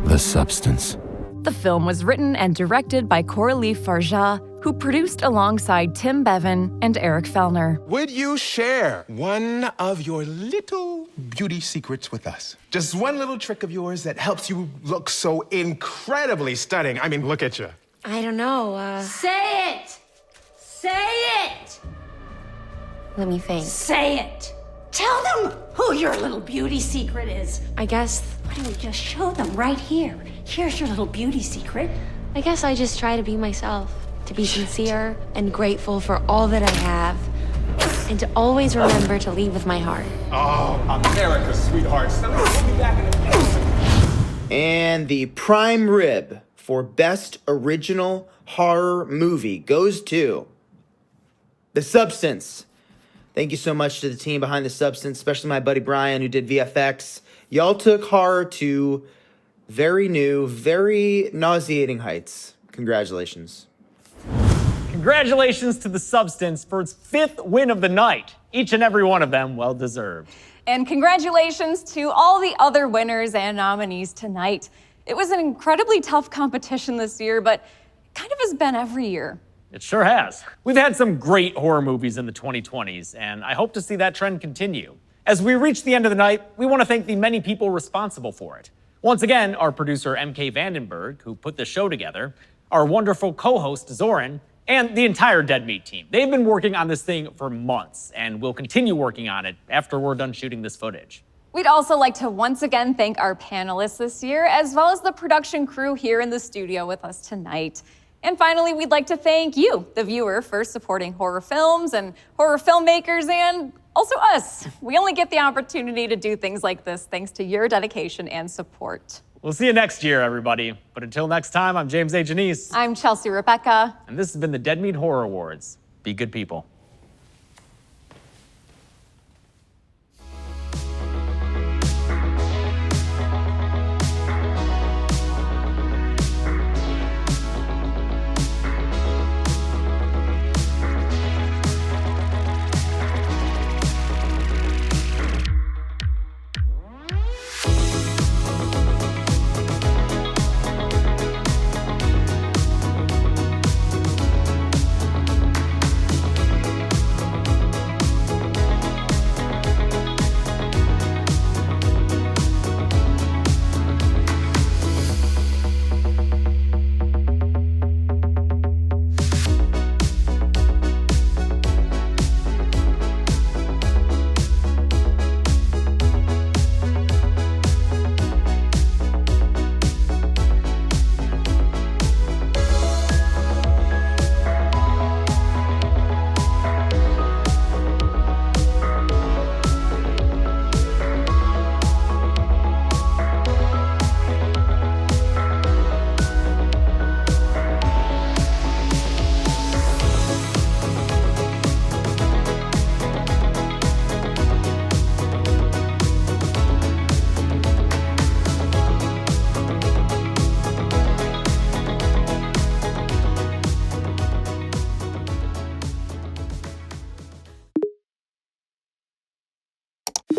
The Substance.
The film was written and directed by Coralie Farja, who produced alongside Tim Bevan and Eric Fellner.
Would you share one of your little beauty secrets with us? Just one little trick of yours that helps you look so incredibly stunning. I mean, look at you.
I don't know,
Say it! Say it!
Let me think.
Say it! Tell them who your little beauty secret is.
I guess
Why don't we just show them right here? Here's your little beauty secret.
I just try to be myself, to be sincere and grateful for all that I have, and to always remember to lead with my heart.
Oh, America's sweetheart. So we'll be back in a minute.
And the prime rib for Best Original Horror Movie goes to The Substance. Thank you so much to the team behind The Substance, especially my buddy Brian who did VFX. Y'all took horror to very new, very nauseating heights. Congratulations.
Congratulations to The Substance for its 5th win of the night. Each and every one of them well-deserved.
And congratulations to all the other winners and nominees tonight. It was an incredibly tough competition this year, but it kind of has been every year.
It sure has. We've had some great horror movies in the 2020s, and I hope to see that trend continue. As we reach the end of the night, we want to thank the many people responsible for it. Once again, our producer MK Vandenberg, who put the show together, our wonderful co-host Zoran, and the entire Dead Meat team. They've been working on this thing for months, and will continue working on it after we're done shooting this footage.
We'd also like to once again thank our panelists this year, as well as the production crew here in the studio with us tonight. And finally, we'd like to thank you, the viewer, for supporting horror films and horror filmmakers, and also us. We only get the opportunity to do things like this thanks to your dedication and support.
We'll see you next year, everybody. But until next time, I'm James A. Janice.
I'm Chelsea Rebecca.
And this has been the Dead Meat Horror Awards. Be good people.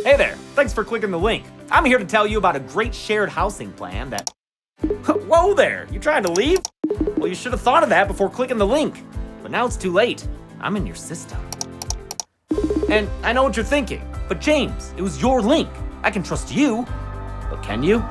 Hey there, thanks for clicking the link. I'm here to tell you about a great shared housing plan that... Whoa there, you trying to leave? Well, you should have thought of that before clicking the link. But now it's too late. I'm in your system. And I know what you're thinking, but James, it was your link. I can trust you. But can you?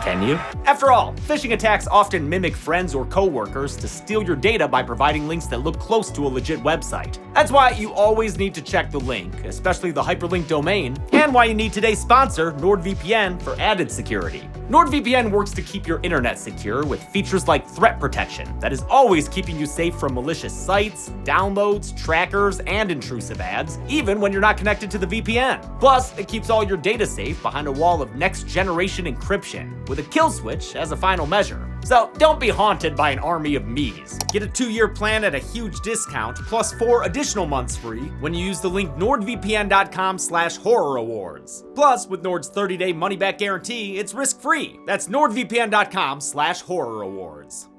Can you? After all, phishing attacks often mimic friends or coworkers to steal your data by providing links that look close to a legit website. That's why you always need to check the link, especially the hyperlink domain, and why you need today's sponsor, NordVPN, for added security. NordVPN works to keep your internet secure with features like threat protection that is always keeping you safe from malicious sites, downloads, trackers, and intrusive ads, even when you're not connected to the VPN. Plus, it keeps all your data safe behind a wall of next-generation encryption, with a kill switch as a final measure. So don't be haunted by an army of me's. Get a 2-year plan at a huge discount, plus 4 additional months free when you use the link nordvpn.com/horror-awards. Plus, with Nord's 30-day money-back guarantee, it's risk-free. That's nordvpn.com/horror-awards.